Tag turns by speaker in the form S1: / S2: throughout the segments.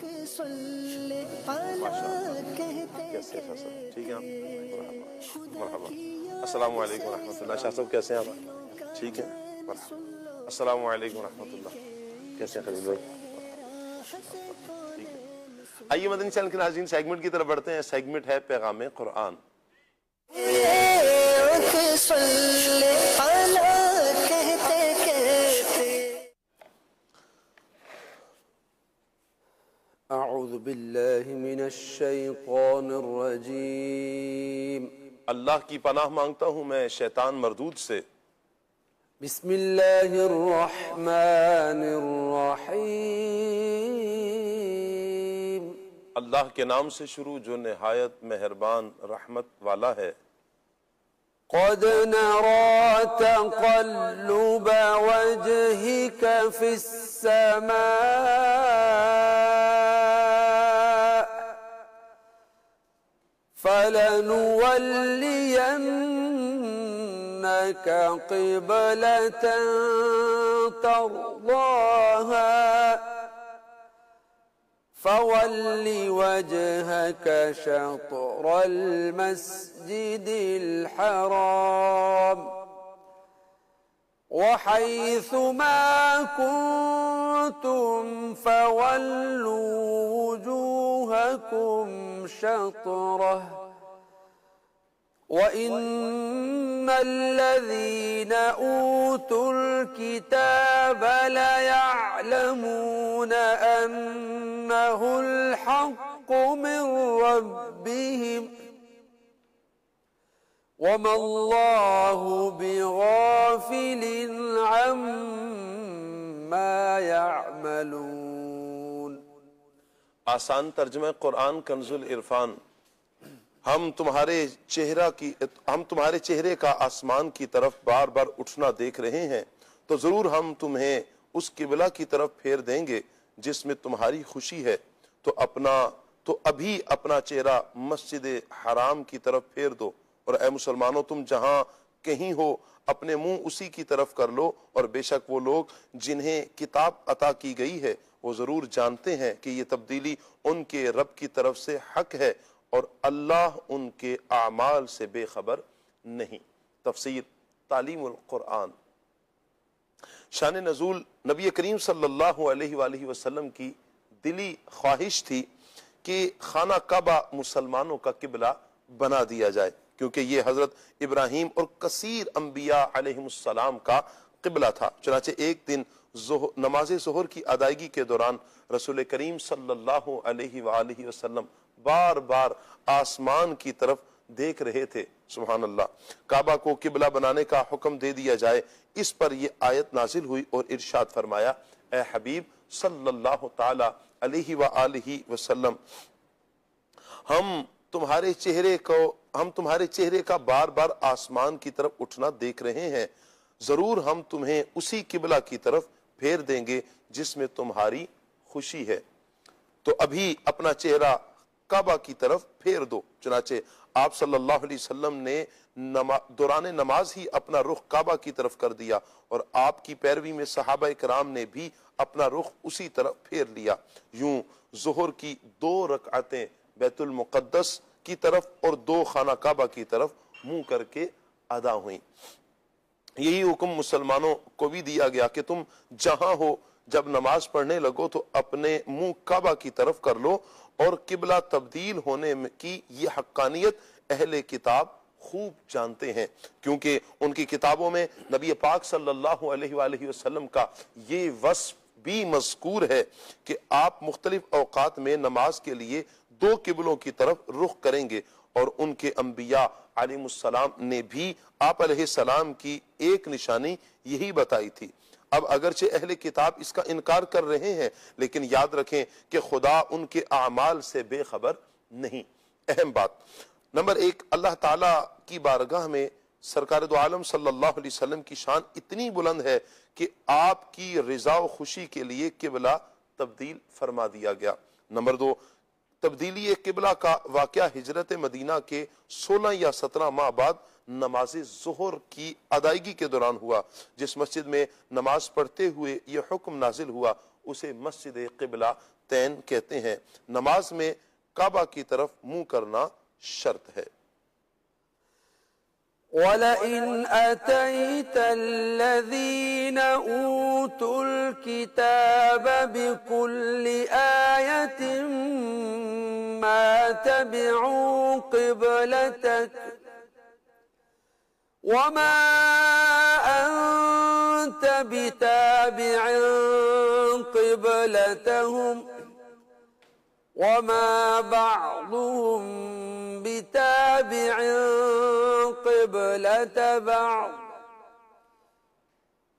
S1: کیسے ہیں سب؟ ٹھیک ہے آپ؟ مرحبا۔ السلام علیکم ورحمۃ اللہ۔ شاہ صاحب کیسے ہیں آپ؟ ٹھیک ہے، مرحبا۔ السلام علیکم ورحمۃ اللہ۔ کیسے ہیں خلیل بھائی؟ ٹھیک ہے۔ آئیے مدنی چینل کے ناظرین سیگمنٹ کی طرف بڑھتے ہیں۔ سیگمنٹ ہے پیغام قرآن۔
S2: اعوذ باللہ من الشیطان الرجیم۔
S1: اللہ کی پناہ مانگتا ہوں میں شیطان مردود سے۔
S2: بسم اللہ الرحمن الرحیم۔
S1: اللہ کے نام سے شروع جو نہایت مہربان رحمت والا ہے۔
S2: قد نرى تقلب وجهك في السماء فلنولينك قبلة ترضاها فول وجهك شطر المسجد الحرام وحيث ما كنتم فولوا وجوهكم شطره وَإِنَّ الَّذِينَ أُوتُوا الْكِتَابَ لَيَعْلَمُونَ أَنَّهُ الْحَقُّ مِنْ رَبِّهِمْ وَمَا اللَّهُ بِغَافِلٍ عَمَّا يَعْمَلُونَ۔
S1: آسان ترجمہ قرآن کنز العرفان۔ ہم تمہارے چہرے کا آسمان کی طرف بار بار اٹھنا دیکھ رہے ہیں تو ضرور ہم تمہیں اس قبلہ کی طرف پھیر دیں گے جس میں تمہاری خوشی ہے، تو ابھی اپنا چہرہ مسجد حرام کی طرف پھیر دو، اور اے مسلمانوں تم جہاں کہیں ہو اپنے منہ اسی کی طرف کر لو، اور بے شک وہ لوگ جنہیں کتاب عطا کی گئی ہے وہ ضرور جانتے ہیں کہ یہ تبدیلی ان کے رب کی طرف سے حق ہے، اور اللہ ان کے اعمال سے بے خبر نہیں۔ تفسیر تعلیم القرآن۔ شان نزول نبی کریم صلی اللہ علیہ وآلہ وسلم کی دلی خواہش تھی کہ خانہ کعبہ مسلمانوں کا قبلہ بنا دیا جائے، کیونکہ یہ حضرت ابراہیم اور کثیر انبیاء علیہم السلام کا قبلہ تھا۔ چنانچہ ایک دن نماز ظہر کی ادائیگی کے دوران رسول کریم صلی اللہ علیہ وآلہ وسلم بار بار آسمان کی طرف دیکھ رہے تھے۔ سبحان اللہ۔ کعبہ کو قبلہ بنانے کا حکم دے دیا جائے، اس پر یہ آیت نازل ہوئی اور ارشاد فرمایا، اے حبیب صلی اللہ تعالی علیہ وآلہ وسلم، ہم تمہارے چہرے کا بار بار آسمان کی طرف اٹھنا دیکھ رہے ہیں، ضرور ہم تمہیں اسی قبلہ کی طرف پھیر دیں گے جس میں تمہاری خوشی ہے، تو ابھی اپنا چہرہ کعبہ کی طرف پھیر دو۔ چنانچہ آپ صلی اللہ علیہ وسلم نے دوران نماز ہی اپنا رخ کعبہ کی طرف کر دیا، اور آپ کی پیروی میں صحابہ کرام نے بھی اپنا رخ اسی طرف پھیر لیا۔ یوں ظہر کی 2 رکعتیں بیت المقدس کی طرف اور 2 خانہ کعبہ کی طرف منہ کر کے ادا ہوئیں۔ یہی حکم مسلمانوں کو بھی دیا گیا کہ تم جہاں ہو جب نماز پڑھنے لگو تو اپنے منہ کعبہ کی طرف کر لو، اور قبلہ تبدیل ہونے کی یہ حقانیت اہل کتاب خوب جانتے ہیں، کیونکہ ان کی کتابوں میں نبی پاک صلی اللہ علیہ وآلہ وسلم کا یہ وصف بھی مذکور ہے کہ آپ مختلف اوقات میں نماز کے لیے 2 قبلوں کی طرف رخ کریں گے، اور ان کے انبیاء علیہ السلام نے بھی آپ علیہ السلام کی ایک نشانی یہی بتائی تھی۔ اب اگرچہ اہل کتاب اس کا انکار کر رہے ہیں، لیکن یاد رکھیں کہ خدا ان کے اعمال سے بے خبر نہیں۔ اہم بات نمبر 1، اللہ تعالیٰ کی بارگاہ میں سرکار دو عالم صلی اللہ علیہ وسلم کی شان اتنی بلند ہے کہ آپ کی رضا و خوشی کے لیے قبلہ تبدیل فرما دیا گیا۔ نمبر 2، تبدیلی قبلہ کا واقعہ ہجرت مدینہ کے 16 یا 17 ماہ بعد نماز ظہر کی ادائیگی کے دوران ہوا۔ جس مسجد میں نماز پڑھتے ہوئے یہ حکم نازل ہوا اسے مسجد قبلہ تین کہتے ہیں۔ نماز میں کعبہ کی طرف منہ کرنا شرط ہے۔
S2: وَلَئِنْ أَتَيْتَ الَّذِينَ أُوتُوا الْكِتَابَ بِكُلِّ آيَةٍ مَا تَبِعُوا قِبْلَتَكَ وَمَا أَنْتَ بِتَابِعٍ قِبْلَتَهُمْ وَمَا بَعْضُهُمْ بِتَابِعٍ قِبْلَةَ بَعْضٍ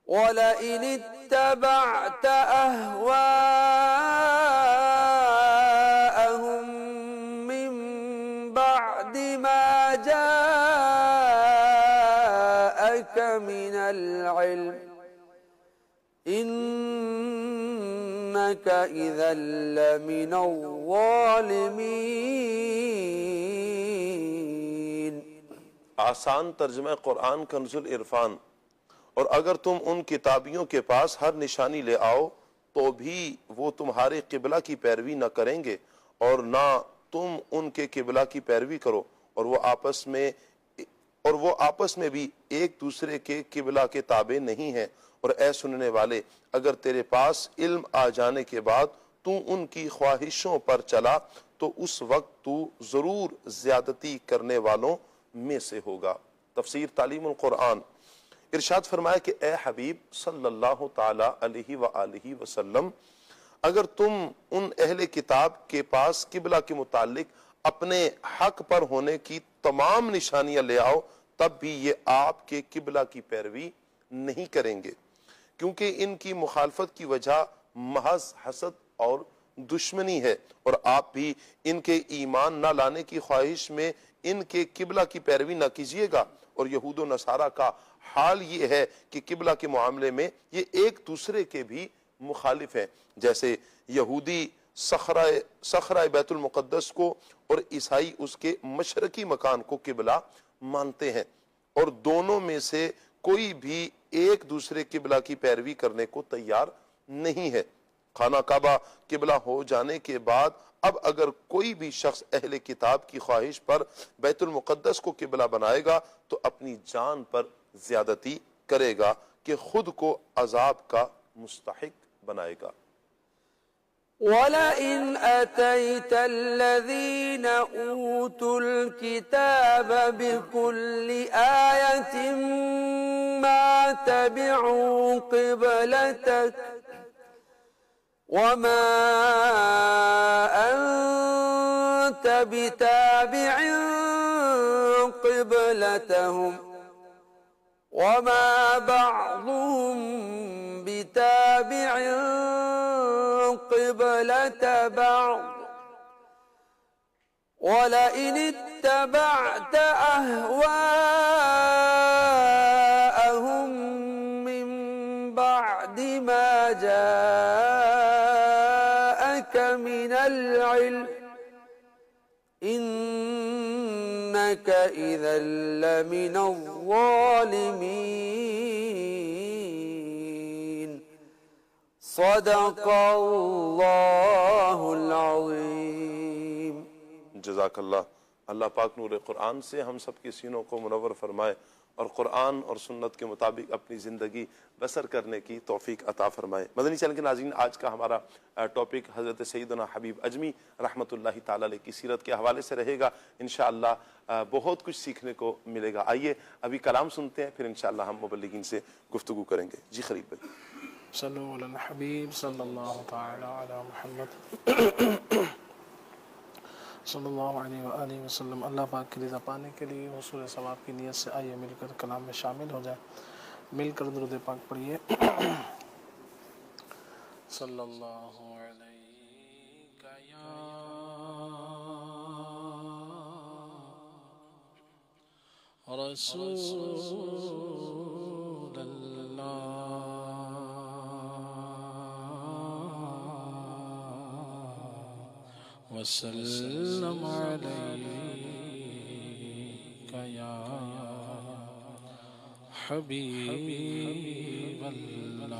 S2: وَلَئِنِ اتَّبَعْتَ أَهْوَاءَهُمْ مِنْ بَعْدِ مَا جَاءَكَ مِنَ الْعِلْمِ إِنَّكَ إِذًا لَّمِنَ الظَّالِمِينَ۔
S1: آسان ترجمہ قرآن کنز العرفان۔ اور اگر تم ان کتابیوں کے پاس ہر نشانی لے آؤ تو بھی وہ تمہارے قبلہ کی پیروی نہ کریں گے اور نہ تم ان کے قبلہ کی پیروی کرو، اور وہ آپس میں بھی ایک دوسرے کے قبلہ کے تابع نہیں ہیں۔ اور اے سننے والے، اگر تیرے پاس علم آ جانے کے بعد تو ان کی خواہشوں پر چلا تو اس وقت تو ضرور زیادتی کرنے والوں میں سے ہوگا۔ تفسیر تعلیم القرآن۔ ارشاد فرمایا کہ اے حبیب صلی اللہ تعالی علیہ وآلہ وسلم، اگر تم ان اہل کتاب کے پاس قبلہ کے متعلق اپنے حق پر ہونے کی تمام نشانیاں لے آؤ تب بھی یہ آپ کے قبلہ کی پیروی نہیں کریں گے، کیونکہ ان کی مخالفت کی وجہ محض حسد اور دشمنی ہے، اور آپ بھی ان کے ایمان نہ لانے کی خواہش میں ان کے قبلہ کی پیروی نہ کیجیے گا۔ اور یہود و نصارہ کا حال یہ ہے کہ قبلہ کے معاملے میں یہ ایک دوسرے کے بھی مخالف ہیں، جیسے یہودی صخرہ بیت المقدس کو اور عیسائی اس کے مشرقی مکان کو قبلہ مانتے ہیں، اور دونوں میں سے کوئی بھی ایک دوسرے قبلہ کی پیروی کرنے کو تیار نہیں ہے۔ خانہ کعبہ قبلہ ہو جانے کے بعد اب اگر کوئی بھی شخص اہل کتاب کی خواہش پر بیت المقدس کو قبلہ بنائے گا تو اپنی جان پر زیادتی کرے گا کہ خود کو عذاب کا مستحق بنائے گا۔
S2: وَلَئِنْ أَتَيْتَ الَّذِينَ أُوتُوا الْكِتَابَ بِكُلِّ آيَةٍ مَا تَبِعُوا قِبْلَتَكَ وَمَا أَنْتَ بِتَابِعٍ قِبْلَتَهُمْ وَمَا بَعْضُهُمْ بِتَابِعٍ قِبْلَةَ بَعْضٍ وَلَئِنِ اتَّبَعْتَ أَهْوَاءَهُمْ مِنْ بَعْدِ مَا جَاءَكَ مِنَ الْعِلْمِ إِنَّكَ إِذًا لَّمِنَ الظَّالِمِينَ۔ صدق اللہ العظیم۔
S1: جزاک اللہ۔ اللہ پاک نور قرآن سے ہم سب کے سینوں کو منور فرمائے اور قرآن اور سنت کے مطابق اپنی زندگی بسر کرنے کی توفیق عطا فرمائے۔ مدنی چینل کے ناظرین، آج کا ہمارا ٹاپک حضرت سیدنا حبیب اجمی رحمۃ اللہ تعالی علیہ کی سیرت کے حوالے سے رہے گا۔ انشاءاللہ بہت کچھ سیکھنے کو ملے گا۔ آئیے ابھی کلام سنتے ہیں، پھر انشاءاللہ ہم مبلغین سے گفتگو کریں گے۔ جی خلیل بھائی۔
S3: صلو علی الحبیب صلی اللہ تعالی علی محمد صلی اللہ علیہ وآلہ وسلم۔ اللہ پاک کی رضا پانے کے لیے حصول ثواب کی نیت سے آئیے مل کر کلام میں شامل ہو جائے، مل کر درود پاک پڑھیے۔ صلی اللہ علیہ یا رسول اللہ وسلم علیک یا حبیب اللہ۔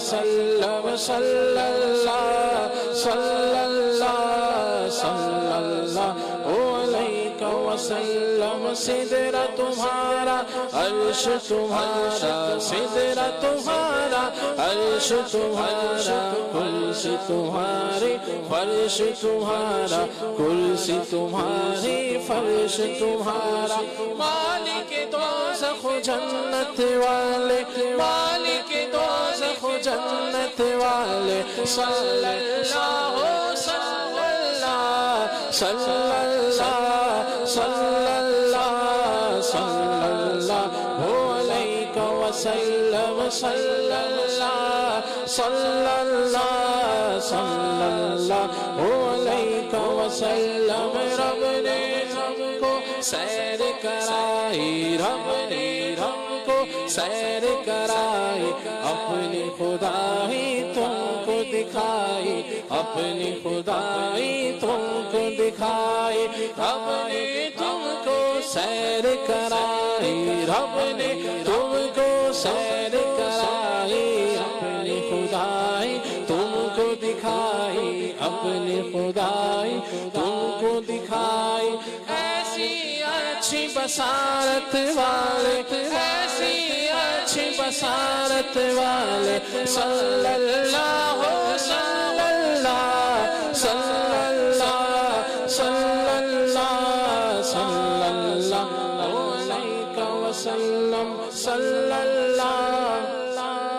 S3: وسلم صلی اللہ صلی اللہ صلی اللہ علیہ وسلم سدرہ تمہارا عرش تمہارا سدرہ تمہارا عرش تمہارا کرسی تمہاری فرش تمہارا کرسی تمہاری فرش تمہارا مالک دوزخ جنت والے مالک دوزخ جنت والے صلی اللہ صلی اللہ صلی اللہ صلی اللہ صلی اللہ علیہ وسلم صلی اللہ صلی اللہ صلی اللہ علیہ وسلم رب نے ہم کو سیر کرائی رب نے ہم کو سیر کرائی اپنی خدائی تم کو دکھائی اپنی خدائی تم کو دکھائی رب نے تم کو سیر کرائی رب نے تم کو سیر کرائی اپنی خدائی تم کو دکھائی اپنی خدائی تم کو دکھائی ایسی اچھی بصارت والے ایسی اچھی بصارت والے صلی اللہ صلی اللہ صلی اللہ صلی اللہ صلی اللہ علیہ وسلم صلی اللہ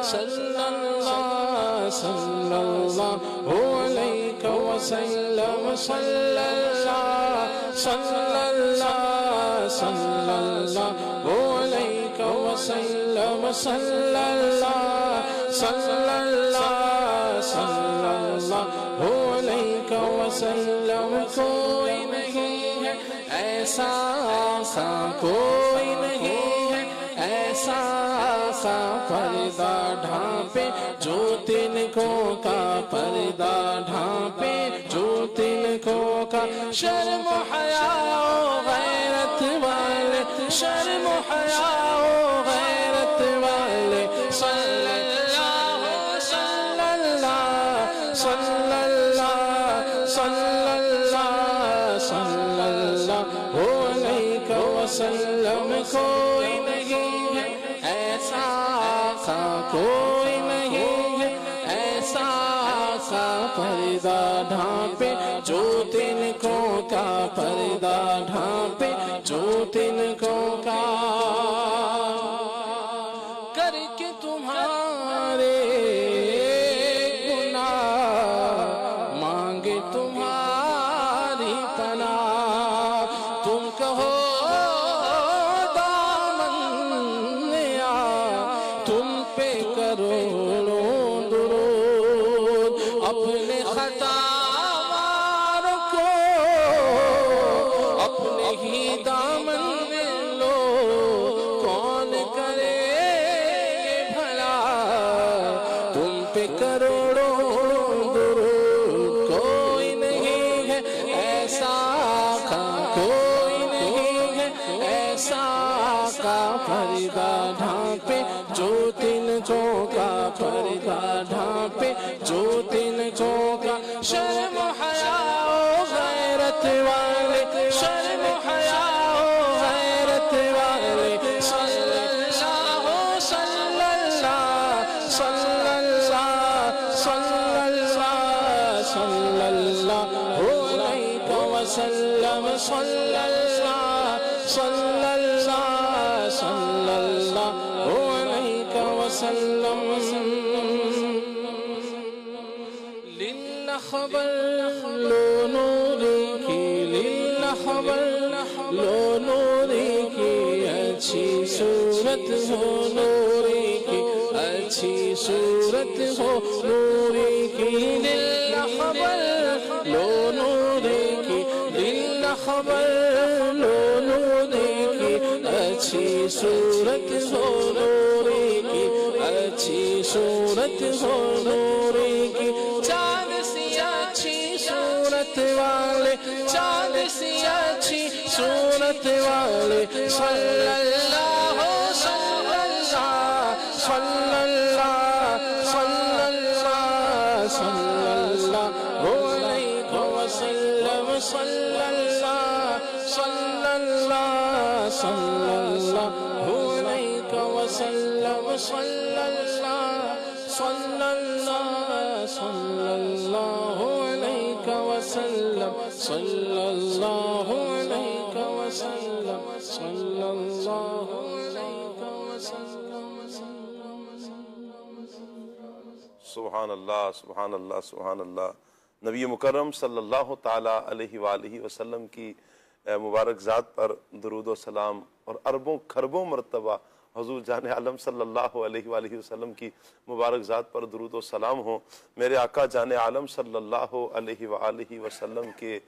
S3: صلی اللہ صلی اللہ علیہ وسلم صلی اللہ صلی اللہ صلی اللہ علیہ وسلم صلی اللہ صلی اللہ صلی اللہ علیہ وسلم کوئی نہیں ہے ایسا آسا کوئی نہیں ہے ایسا آسا پردہ ڈھانپے جو تنکوں کا پردہ ڈھانپے جو تنکوں کا شرم و حیا و غیرت والے شرم و حیا و غیرت والے صلی اللہ صلی اللہ صلی اللہ صلی اللہ صلی اللہ علیہ وسلم کوئی نہیں ہے ایسا آقا کوئی نہیں ہے ایسا آقا پردہ ڈھانپے جو تنکوں کا پردہ ڈھانپے جو تنکوں کا کر کے تمہارے گناہ مانگے تمہاری پناہ تم کہو دامن نیا تم پہ کروڑوں درود اپنے خطا واروں کو اپنے ہی دامن میں لو کون کرے بھلا تم پہ کروڑوں درود کوئی نہیں ہے ایسا آقا کوئی نہیں ہے ایسا آقا پردہ ڈھانپے جو تنکوں کا پردہ ڈھانپے جو تنکوں کا شرم و حیا و غیرت والے شرم و حیا و غیرت والے صلی اللہ صلی اللہ صلی اللہ صلی اللہ صلی اللہ علیہ وسلم صلی اللہ صلی اللہ صلی اللہ علیہ وسلم للہ خبر لو نوری کی للہ خبر لو نوری کی اچھی صورت ہو نوری کی اچھی صورت ہو نوری کی للہ خبر لو نوری کی للہ خبر لو نوری کی اچھی صورت ہو نوری کی اچھی صورت ہو نوری کی چاند سی اچھی صورت والے چاند سی اچھی صورت والے صلی اللہ صلی اللہ صلی اللہ صلی صلی اللہ علیہ وسلم صلی اللہ علیہ وسلم صلی اللہ علیہ وسلم.
S1: سبحان اللہ سبحان اللہ سبحان اللہ. نبی مکرم صلی اللہ تعالی علیہ وآلہ وسلم کی مبارک ذات پر درود و سلام اور اربوں کھربوں مرتبہ حضور جان عالم صلی اللہ علیہ وآلہ وسلم کی مبارک ذات پر درود و سلام ہو. میرے آقا جان عالم صلی اللہ علیہ وآلہ وسلم کے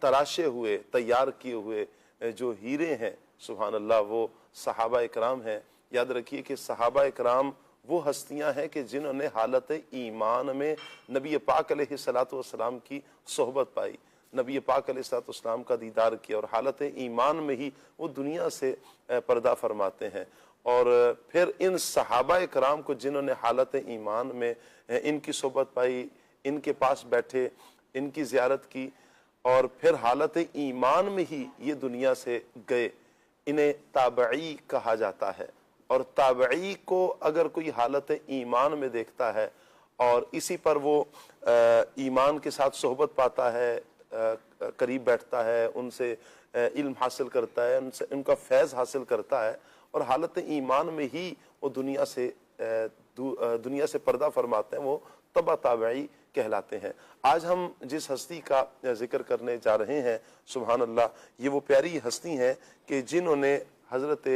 S1: تراشے ہوئے تیار کیے ہوئے جو ہیرے ہیں سبحان اللہ وہ صحابہ اکرام ہیں. یاد رکھیے کہ صحابہ اکرام وہ ہستیاں ہیں کہ جنہوں نے حالت ایمان میں نبی پاک علیہ الصلوۃ والسلام کی صحبت پائی، نبی پاک علیہ الصلوۃ والسلام کا دیدار کیا اور حالت ایمان میں ہی وہ دنیا سے پردہ فرماتے ہیں. اور پھر ان صحابہ کرام کو جنہوں نے حالت ایمان میں ان کی صحبت پائی، ان کے پاس بیٹھے، ان کی زیارت کی اور پھر حالت ایمان میں ہی یہ دنیا سے گئے، انہیں تابعی کہا جاتا ہے. اور تابعی کو اگر کوئی حالت ایمان میں دیکھتا ہے اور اسی پر وہ ایمان کے ساتھ صحبت پاتا ہے، قریب بیٹھتا ہے، ان سے علم حاصل کرتا ہے، ان کا فیض حاصل کرتا ہے اور حالت ایمان میں ہی وہ دنیا سے پردہ فرماتے ہیں، وہ تبع تابعی کہلاتے ہیں. آج ہم جس ہستی کا ذکر کرنے جا رہے ہیں سبحان اللہ، یہ وہ پیاری ہستی ہیں کہ جنہوں نے حضرت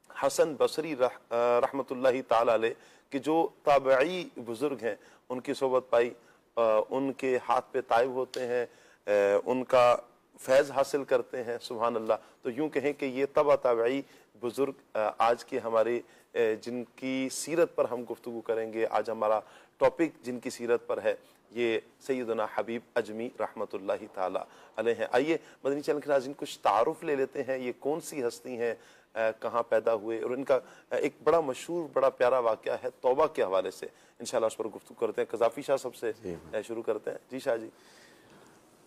S1: حسن بصری رحمۃ اللہ تعالی علیہ کہ جو تابعی بزرگ ہیں ان کی صحبت پائی، ان کے ہاتھ پہ تائب ہوتے ہیں، ان کا فیض حاصل کرتے ہیں سبحان اللہ. تو یوں کہیں کہ یہ تبع تابعی بزرگ آج کے ہمارے جن کی سیرت پر ہم گفتگو کریں گے. آج ہمارا ٹاپک جن کی سیرت پر ہے یہ سیدنا حبیب اجمی رحمۃ اللہ تعالی علیہ ہیں. آئیے مدنی چینل کے ناظرین کچھ تعارف لے لیتے ہیں، یہ کون سی ہستی ہیں، کہاں پیدا ہوئے اور ان کا ایک بڑا مشہور بڑا پیارا واقعہ ہے توبہ کے حوالے سے انشاءاللہ اس پر گفتگو کرتے ہیں. قذافی شاہ سب سے شروع کرتے ہیں. جی شاہ جی.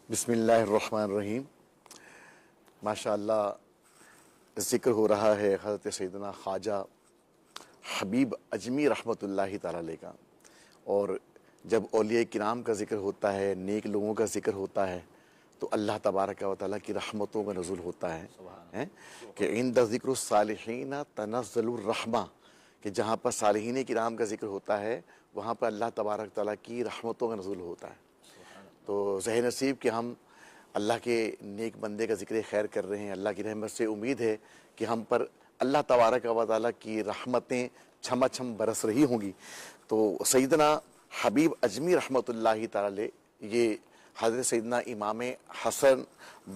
S4: بسم اللہ الرحمن الرحیم. ماشاءاللہ ذکر ہو رہا ہے حضرت سیدنا خواجہ حبیب اجمی رحمۃ اللہ تعالی علیہ کا، اور جب اولیاء کرام کا ذکر ہوتا ہے، نیک لوگوں کا ذکر ہوتا ہے تو اللہ تبارک و تعالیٰ کی رحمتوں کا نزول ہوتا ہے کہ عند ذکر الصالحین تنزل الرحمہ، کہ جہاں پر صالحین کرام کا ذکر ہوتا ہے وہاں پر اللہ تبارک و تعالیٰ کی رحمتوں کا نزول ہوتا ہے. تو ذہن نصیب کہ ہم اللہ کے نیک بندے کا ذکر خیر کر رہے ہیں، اللہ کی رحمت سے امید ہے کہ ہم پر اللہ تبارک و تعالیٰ کی رحمتیں چھما چھم برس رہی ہوں گی. تو سیدنا حبیب اجمی رحمۃ اللہ تعالی یہ حضرت سیدنا امام حسن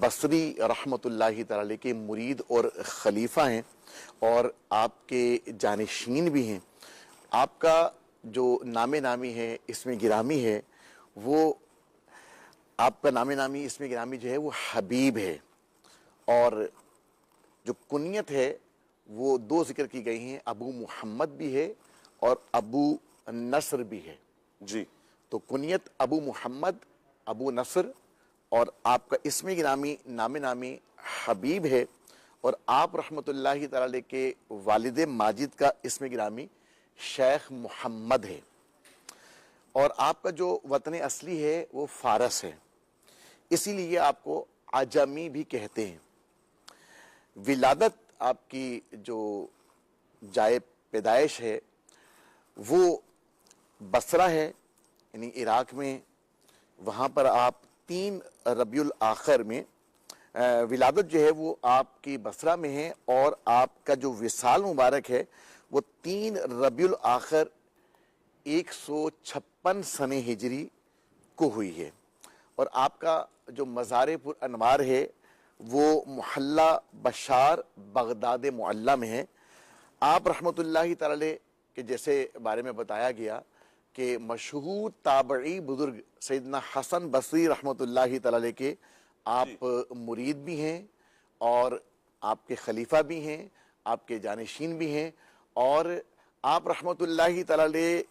S4: بصری رحمۃ اللہ تعالی کے مرید اور خلیفہ ہیں اور آپ کے جانشین بھی ہیں. آپ کا جو نام نامی ہے اسم گرامی ہے وہ آپ کا نام نامی اسم گرامی جو ہے وہ حبیب ہے، اور جو کنیت ہے وہ دو ذکر کی گئی ہیں، ابو محمد بھی ہے اور ابو نصر بھی ہے.
S1: جی.
S4: تو کنیت ابو محمد ابو نصر اور آپ کا اسم گرامی نام نامی حبیب ہے، اور آپ رحمۃ اللہ تعالی کے والد ماجد کا اسم گرامی شیخ محمد ہے، اور آپ کا جو وطن اصلی ہے وہ فارس ہے، اسی لیے آپ کو عجمی بھی کہتے ہیں. ولادت آپ کی جو جائے پیدائش ہے وہ بصرہ ہے، یعنی عراق میں. وہاں پر آپ 3 ربیع الاخر میں ولادت جو ہے وہ آپ کی بصرہ میں ہے، اور آپ کا جو وصال مبارک ہے وہ 3 ربیع الاخر 156 سنہ ہجری کو ہوئی ہے. اور آپ کا جو مزار پر انوار ہے وہ محلہ بشار بغداد معلیٰ میں ہے. آپ رحمۃ اللہ تعالی کے جیسے بارے میں بتایا گیا کہ مشہور تابعی بزرگ سیدنا حسن بصری رحمۃ اللہ تعالی کے آپ مرید بھی ہیں اور آپ کے خلیفہ بھی ہیں، آپ کے جانشین بھی ہیں، اور آپ رحمۃ اللہ تعالی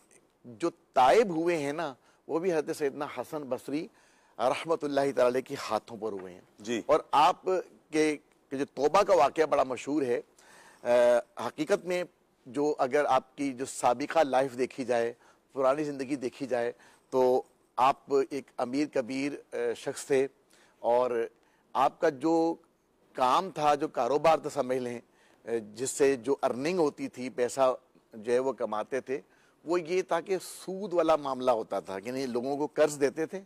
S4: جو تائب ہوئے ہیں نا وہ بھی حضرت سیدنا حسن بصری رحمۃ اللہ تعالی کے ہاتھوں پر ہوئے ہیں.
S1: جی.
S4: اور آپ کے جو توبہ کا واقعہ بڑا مشہور ہے، حقیقت میں جو اگر آپ کی جو سابقہ لائف دیکھی جائے، پرانی زندگی دیکھی جائے، تو آپ ایک امیر کبیر شخص تھے، اور آپ کا جو کام تھا، جو کاروبار تھا سمجھ لیں، جس سے جو ارننگ ہوتی تھی، پیسہ جو ہے وہ کماتے تھے، وہ یہ تھا کہ سود والا معاملہ ہوتا تھا، یعنی لوگوں کو قرض دیتے تھے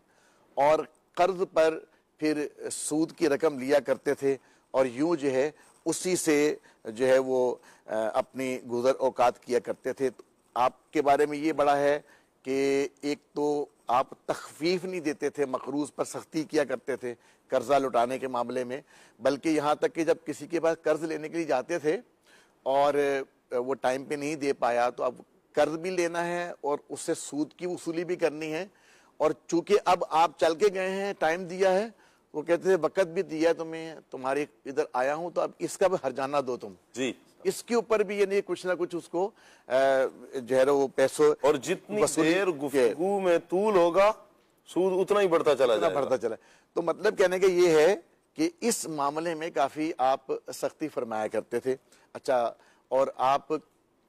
S4: اور قرض پر پھر سود کی رقم لیا کرتے تھے، اور یوں جو ہے اسی سے جو ہے وہ اپنی گزر اوقات کیا کرتے تھے۔ تو آپ کے بارے میں یہ بڑا ہے کہ ایک تو آپ تخفیف نہیں دیتے تھے، مقروض پر سختی کیا کرتے تھے قرضہ لوٹانے کے معاملے میں، بلکہ یہاں تک کہ جب کسی کے پاس قرض لینے کے لیے جاتے تھے اور وہ ٹائم پہ نہیں دے پایا، تو اب قرض بھی لینا ہے اور اس سے سود کی وصولی بھی کرنی ہے، اور چونکہ اب آپ چل کے گئے ہیں، ٹائم دیا ہے، وہ کہتے تھے وقت بھی دیا ہے تمہیں، تمہارے ادھر آیا ہوں، تو اب اس کا بھی ہرجانہ دو تم،
S1: جی،
S4: اس کے اوپر بھی یعنی کچھ نہ کچھ اس کو جو ہے وہ پیسوں
S1: اور جتنی دیر گفتگو میں طول ہوگا سود اتنا ہی بڑھتا چلا جائے گا۔
S4: بڑھتا چلا۔ تو مطلب کہنے کا یہ ہے کہ اس معاملے میں کافی آپ سختی فرمایا کرتے تھے۔ اچھا، اور آپ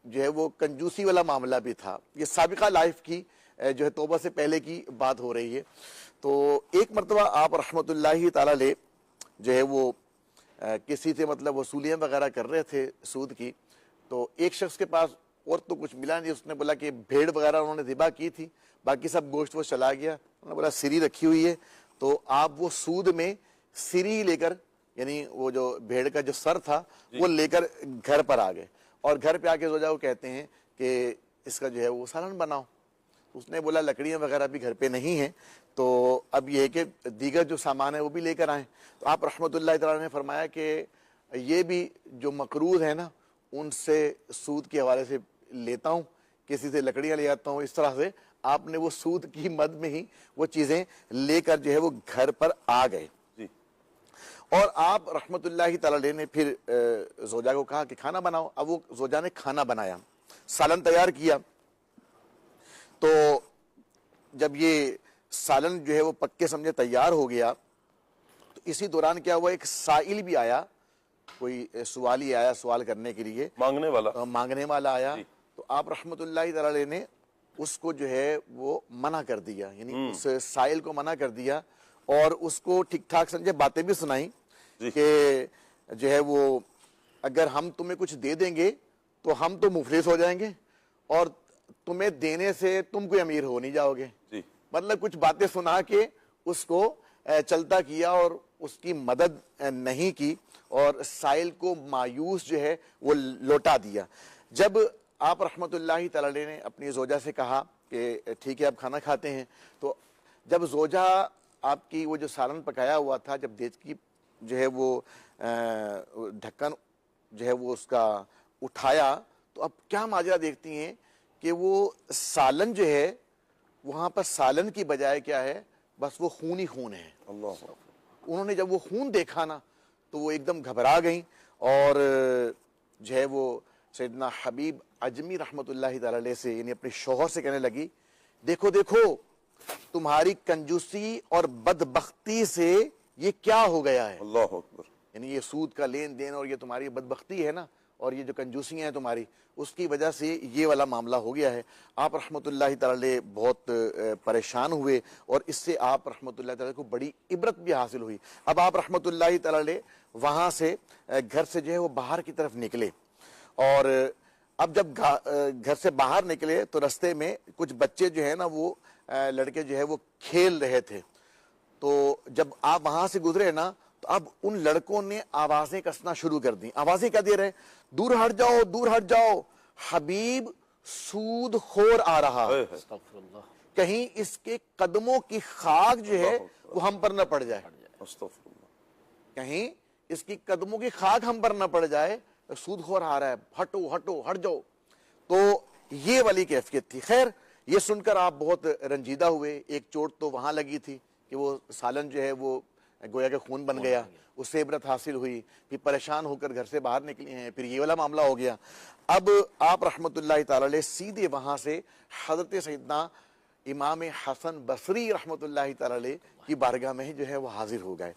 S4: جو ہے وہ کنجوسی والا معاملہ بھی تھا، یہ سابقہ لائف کی جو ہے توبہ سے پہلے کی بات ہو رہی ہے۔ تو ایک مرتبہ آپ رحمۃ اللہ تعالی علیہ جو ہے وہ کسی سے مطلب وصولیاں وغیرہ کر رہے تھے سود کی، تو ایک شخص کے پاس اور تو کچھ ملا نہیں، اس نے بولا کہ بھیڑ وغیرہ انہوں نے ذبح کی تھی، باقی سب گوشت وہ چلا گیا، انہوں نے بولا سری رکھی ہوئی ہے، تو آپ وہ سود میں سری لے کر، یعنی وہ جو بھیڑ کا جو سر تھا وہ لے کر گھر پر آ گئے، اور گھر پہ آ کے زوجہ کو کہتے ہیں کہ اس کا جو ہے وہ سالن بناؤ۔ اس نے بولا لکڑیاں وغیرہ بھی گھر پہ نہیں ہیں، تو اب یہ ہے کہ دیگر جو سامان ہے وہ بھی لے کر آئیں۔ تو آپ رحمۃ اللہ تعالیٰ نے فرمایا کہ یہ بھی جو مقروض ہے نا، ان سے سود کے حوالے سے لیتا ہوں، کسی سے لکڑیاں لے آتا ہوں، اس طرح سے آپ نے وہ سود کی مد میں ہی وہ چیزیں لے کر جو ہے وہ گھر پر آ گئے۔
S1: جی،
S4: اور آپ رحمۃ اللہ تعالی نے پھر زوجہ کو کہا کہ کھانا بناؤ۔ اب وہ زوجہ نے کھانا بنایا، سالن تیار کیا، تو جب یہ سالن جو ہے وہ پکے سمجھے تیار ہو گیا، تو اسی دوران کیا ہوا، ایک سائل بھی آیا، کوئی سوالی آیا سوال کرنے کے لیے، مانگنے والا آیا، تو آپ رحمۃ اللہ تعالی نے اس کو جو ہے وہ منع کر دیا، یعنی اس سائل کو منع کر دیا، اور اس کو ٹھیک ٹھاک سمجھے باتیں بھی سنائیں کہ جو ہے وہ اگر ہم تمہیں کچھ دے دیں گے تو ہم تو مفلس ہو جائیں گے، اور تمہیں دینے سے تم کوئی امیر ہو نہیں جاؤ گے۔ مطلب کچھ باتیں سنا کے اس کو چلتا کیا اور اس کی مدد نہیں کی، اور سائل کو مایوس جو ہے وہ لوٹا دیا۔ جب آپ رحمۃ اللہ تعالی نے اپنی زوجہ سے کہا کہ ٹھیک ہے اب کھانا کھاتے ہیں، تو جب زوجہ آپ کی وہ جو سالن پکایا ہوا تھا، جب دیچکی جو ہے وہ ڈھکن جو ہے وہ اس کا اٹھایا، تو اب کیا ماجرا دیکھتی ہیں کہ وہ سالن جو ہے وہاں پر سالن کی بجائے کیا ہے، بس وہ خون ہی خون ہے۔ اللہ، انہوں نے جب وہ خون دیکھا نا تو وہ ایک دم گھبرا گئیں، اور جو ہے وہ سیدنا حبیب اجمی رحمۃ اللہ تعالی علیہ سے یعنی اپنے شوہر سے کہنے لگی، دیکھو دیکھو تمہاری کنجوسی اور بدبختی سے یہ کیا ہو گیا ہے۔
S1: اللہ اکبر،
S4: یعنی یہ سود کا لین دین اور یہ تمہاری بدبختی ہے نا، اور یہ جو کنجوسیاں ہیں تمہاری، اس کی وجہ سے یہ والا معاملہ ہو گیا ہے۔ آپ رحمۃ اللہ تعالی بہت پریشان ہوئے، اور اس سے آپ رحمۃ اللہ تعالی کو بڑی عبرت بھی حاصل ہوئی۔ اب آپ رحمۃ اللہ تعالی وہاں سے گھر سے جو ہے وہ باہر کی طرف نکلے، اور اب جب گھر سے باہر نکلے تو رستے میں کچھ بچے جو ہے نا وہ لڑکے جو ہے وہ کھیل رہے تھے، تو جب آپ وہاں سے گزرے نا تو اب ان لڑکوں نے آوازیں کسنا شروع کر دیں۔ آوازیں کیا دے رہے، دور ہٹ جاؤ، دور ہٹ جاؤ، حبیب سود خور آ رہا، کہیں اس کے قدموں کی خاک جو ہے وہ ہم پر نہ پڑ جائے، کہیں اس کی قدموں کی خاک ہم پر نہ پڑ جائے، سود خور آ رہا ہے، ہٹو ہٹو ہٹ جاؤ۔ تو یہ والی کیفیت تھی۔ خیر، یہ سن کر آپ بہت رنجیدہ ہوئے، ایک چوٹ تو وہاں لگی تھی کہ وہ سالن جو ہے وہ گویا کہ خون بن گیا، اس سے عبرت حاصل ہوئی، پھر پریشان ہو کر گھر سے باہر نکلی ہیں، پھر یہ والا معاملہ ہو گیا۔ اب آپ رحمۃ اللہ تعالی علیہ سیدھے وہاں سے حضرت سیدنا امام حسن بصری رحمۃ اللہ تعالی علیہ کی بارگاہ میں جو ہے وہ حاضر ہو گئے،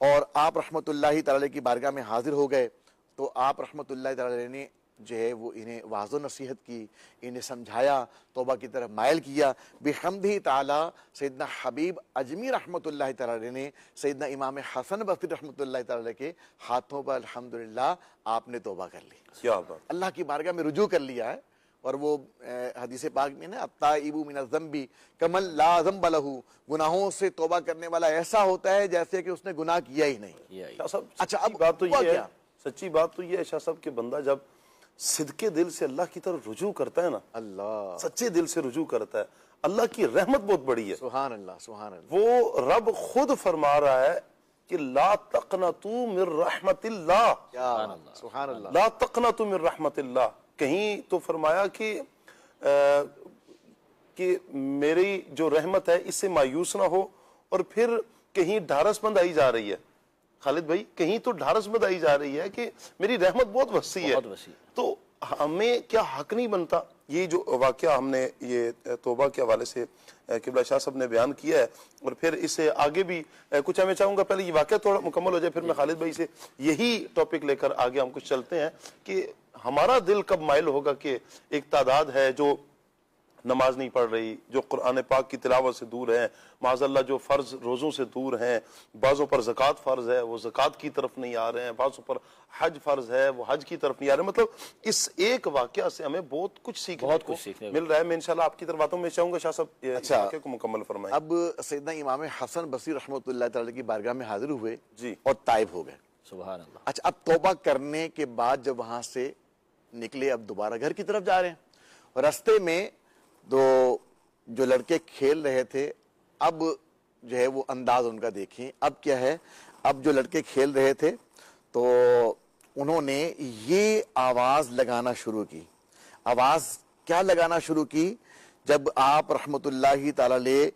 S4: اور آپ رحمۃ اللہ تعالی علیہ کی بارگاہ میں حاضر ہو گئے، تو آپ رحمۃ اللہ تعالی علیہ نے جو ہے وہ انہیں واضح و نصیحت کی, انہیں سمجھایا, توبہ کی طرف مائل کیا. بحمدہ تعالی سیدنا حبیب اجمی رحمۃ اللہ تعالی نے سیدنا امام حسن بصری رحمۃ اللہ تعالی کے ہاتھوں پر الحمدللہ آپ نے توبہ کر لی,
S1: کیا بات,
S4: اللہ کی بارگاہ میں رجوع کر لیا ہے. اور وہ حدیث پاک میں نا التائب من الذنب کمن لا ذنب لہ, گناہوں سے توبہ کرنے والا ایسا ہوتا ہے جیسے کہ اس نے گناہ کیا ہی نہیں.
S1: شاہ صاحب
S4: اچھا,
S1: سچی
S4: اب
S1: بات تو
S4: ہوا
S1: یہ ہے,
S4: کیا؟
S1: سچی بات تو یہ ہے شاہ صاحب کہ بندہ جب صدقے دل سے اللہ کی طرف رجوع کرتا ہے نا,
S4: اللہ,
S1: سچے دل سے رجوع کرتا ہے, اللہ کی رحمت بہت بڑی ہے.
S4: سبحان اللہ, سبحان اللہ.
S1: وہ رب خود فرما رہا ہے کہ لا تقنطوا من رحمت اللہ,
S4: سبحان اللہ.
S1: لا تقنطوا من رحمت اللہ. کہیں تو فرمایا کہ میری جو رحمت ہے اس سے مایوس نہ ہو, اور پھر کہیں ڈھارس مند آئی جا رہی ہے. خالد بھائی, کہیں تو ڈھارس مند آئی جا رہی ہے کہ میری رحمت بہت وسیع ہے, تو ہمیں کیا حق نہیں بنتا. یہ جو واقعہ ہم نے یہ توبہ کے حوالے سے قبلہ شاہ صاحب نے بیان کیا ہے, اور پھر اسے آگے بھی کچھ میں چاہوں گا پہلے یہ واقعہ تھوڑا مکمل ہو جائے, پھر میں خالد بھائی سے یہی ٹاپک لے کر آگے ہم کچھ چلتے ہیں کہ ہمارا دل کب مائل ہوگا کہ ایک تعداد ہے جو نماز نہیں پڑھ رہی, جو قرآن پاک کی تلاوت سے دور ہیں, معاذ اللہ جو فرض روزوں سے دور ہیں, بعضوں پر زکوٰۃ فرض ہے وہ زکوٰۃ کی طرف نہیں آ رہے ہیں, بعضوں پر حج فرض ہے وہ حج کی طرف نہیں آ رہے ہیں. مطلب اس ایک واقعہ سے ہمیں بہت کچھ سیکھنے کو مل رہا ہے. میں انشاءاللہ آپ کی طرف باتوں میں چاہوں گا شاہ صاحب اس واقعے کو مکمل فرمائیں.
S4: اب سیدنا امام حسن بصری رحمۃ اللہ تعالی کی بارگاہ میں حاضر ہوئے
S1: جی,
S4: اور تائب ہو گئے.
S2: سبحان اللہ.
S4: اچھا, اب توبہ کرنے کے بعد جب وہاں سے نکلے, اب دوبارہ گھر کی طرف جا رہے ہیں, اور راستے میں جو لڑکے کھیل رہے تھے, اب جو ہے وہ انداز ان کا دیکھیں. اب کیا ہے, اب جو لڑکے کھیل رہے تھے تو انہوں نے یہ آواز لگانا شروع کی. آواز کیا لگانا شروع کی؟ جب آپ رحمت اللہ تعالی علیہ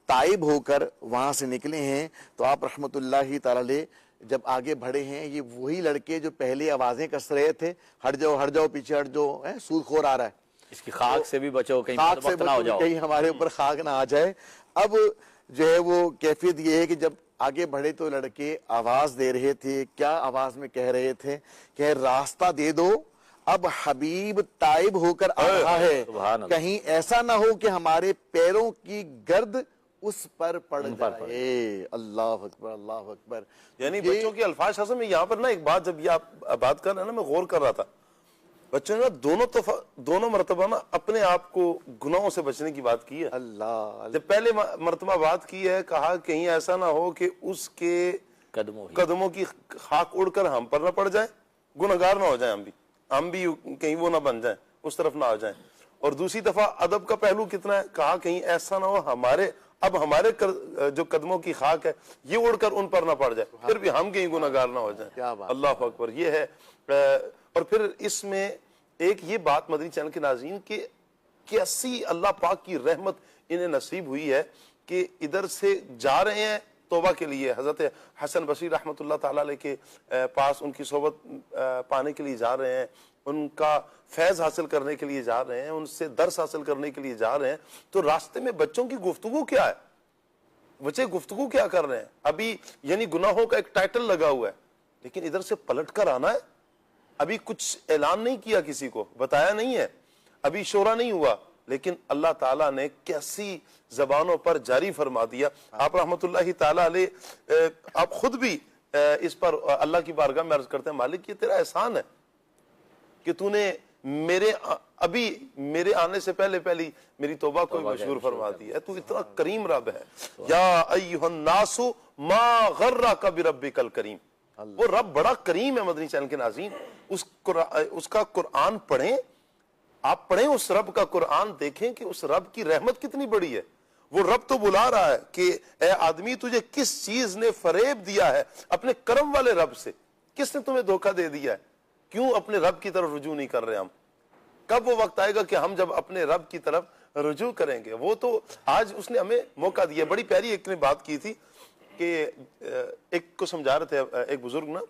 S4: تائب ہو کر وہاں سے نکلے ہیں تو آپ رحمت اللہ تعالی علیہ جب آگے بڑھے ہیں, یہ وہی لڑکے جو پہلے آوازیں کس رہے تھے, ہٹ جاؤ ہٹ جاؤ پیچھے ہٹ جاؤ, سود خور آ رہا ہے,
S2: اس کی خاک سے بھی بچو, کہیں
S4: خاک سے
S2: نہ ہو جاؤ,
S4: کہیں ہمارے اوپر خاک نہ آ جائے. اب جو ہے وہ کیفیت یہ ہے کہ جب آگے بڑھے تو لڑکے آواز دے رہے تھے. کیا آواز میں کہہ رہے تھے کہ راستہ دے دو, اب حبیب تائب ہو کر آ رہا ہے, کہیں ایسا نہ ہو کہ ہمارے پیروں کی گرد اس پر پڑ جائے. اللہ اکبر, اللہ اکبر.
S1: یعنی بچوں کے الفاظ حسن میں یہاں پر نا ایک بات, جب یہ آپ بات کر رہے ہیں نا, میں غور کر رہا تھا, بچوں نے دونوں مرتبہ نا اپنے آپ کو گناہوں سے بچنے کی بات کی ہے.
S4: اللہ,
S1: جب پہلے مرتبہ بات کی ہے, کہا کہیں ایسا نہ ہو کہ اس کے قدموں کی خاک اڑ کر ہم پر نہ پڑ جائے, گنہگار نہ ہو جائیں, ہم بھی کہیں وہ نہ بن جائیں, اس طرف نہ آ جائیں. اور دوسری دفعہ ادب کا پہلو کتنا ہے, کہا کہیں ایسا نہ ہو ہمارے جو قدموں کی خاک ہے یہ اڑ کر ان پر نہ پڑ جائے, پھر بھی ہم کہیں گنہگار نہ ہو جائیں. اللہ اکبر. یہ ہے. اور پھر اس میں ایک یہ بات مدنی چینل کے ناظرین کہ کیسی اللہ پاک کی رحمت انہیں نصیب ہوئی ہے کہ ادھر سے جا رہے ہیں توبہ کے لیے, حضرت حسن بصری رحمۃ اللہ تعالی علیہ کے پاس ان کی صحبت پانے کے لیے جا رہے ہیں, ان کا فیض حاصل کرنے کے لیے جا رہے ہیں, ان سے درس حاصل کرنے کے لیے جا رہے ہیں, تو راستے میں بچوں کی گفتگو کیا ہے, بچے گفتگو کیا کر رہے ہیں. ابھی یعنی گناہوں کا ایک ٹائٹل لگا ہوا ہے, لیکن ادھر سے پلٹ کر آنا ہے. ابھی کچھ اعلان نہیں کیا, کسی کو بتایا نہیں ہے, ابھی شورا نہیں ہوا, لیکن اللہ تعالیٰ نے کیسی زبانوں پر جاری فرما دیا. آپ رحمت اللہ تعالیٰ علیہ آپ خود بھی اس پر اللہ کی بارگاہ میں عرض کرتے ہیں, مالک یہ تیرا احسان ہے کہ تو نے میرے آنے سے پہلی میری توبہ کو مشہور فرما دی ہے. تو اتنا کریم رب ہے. یا ایھا الناس ما غرک بربک الکریم. وہ رب بڑا کریم ہے. مدنی چینل کے ناظرین, اس کا قرآن پڑھیں, آپ پڑھیں اس رب کا قرآن, دیکھیں کہ اس رب کی رحمت کتنی بڑی ہے. وہ رب تو بلا رہا ہے کہ اے آدمی تجھے کس چیز نے فریب دیا ہے, اپنے کرم والے رب سے کس نے تمہیں دھوکہ دے دیا ہے, کیوں اپنے رب کی طرف رجوع نہیں کر رہے ہم. کب وہ وقت آئے گا کہ ہم جب اپنے رب کی طرف رجوع کریں گے. وہ تو آج اس نے ہمیں موقع دیا. بڑی پیاری ایک نے بات کی تھی کہ ایک کو سمجھا رہے تھے ایک بزرگ نا,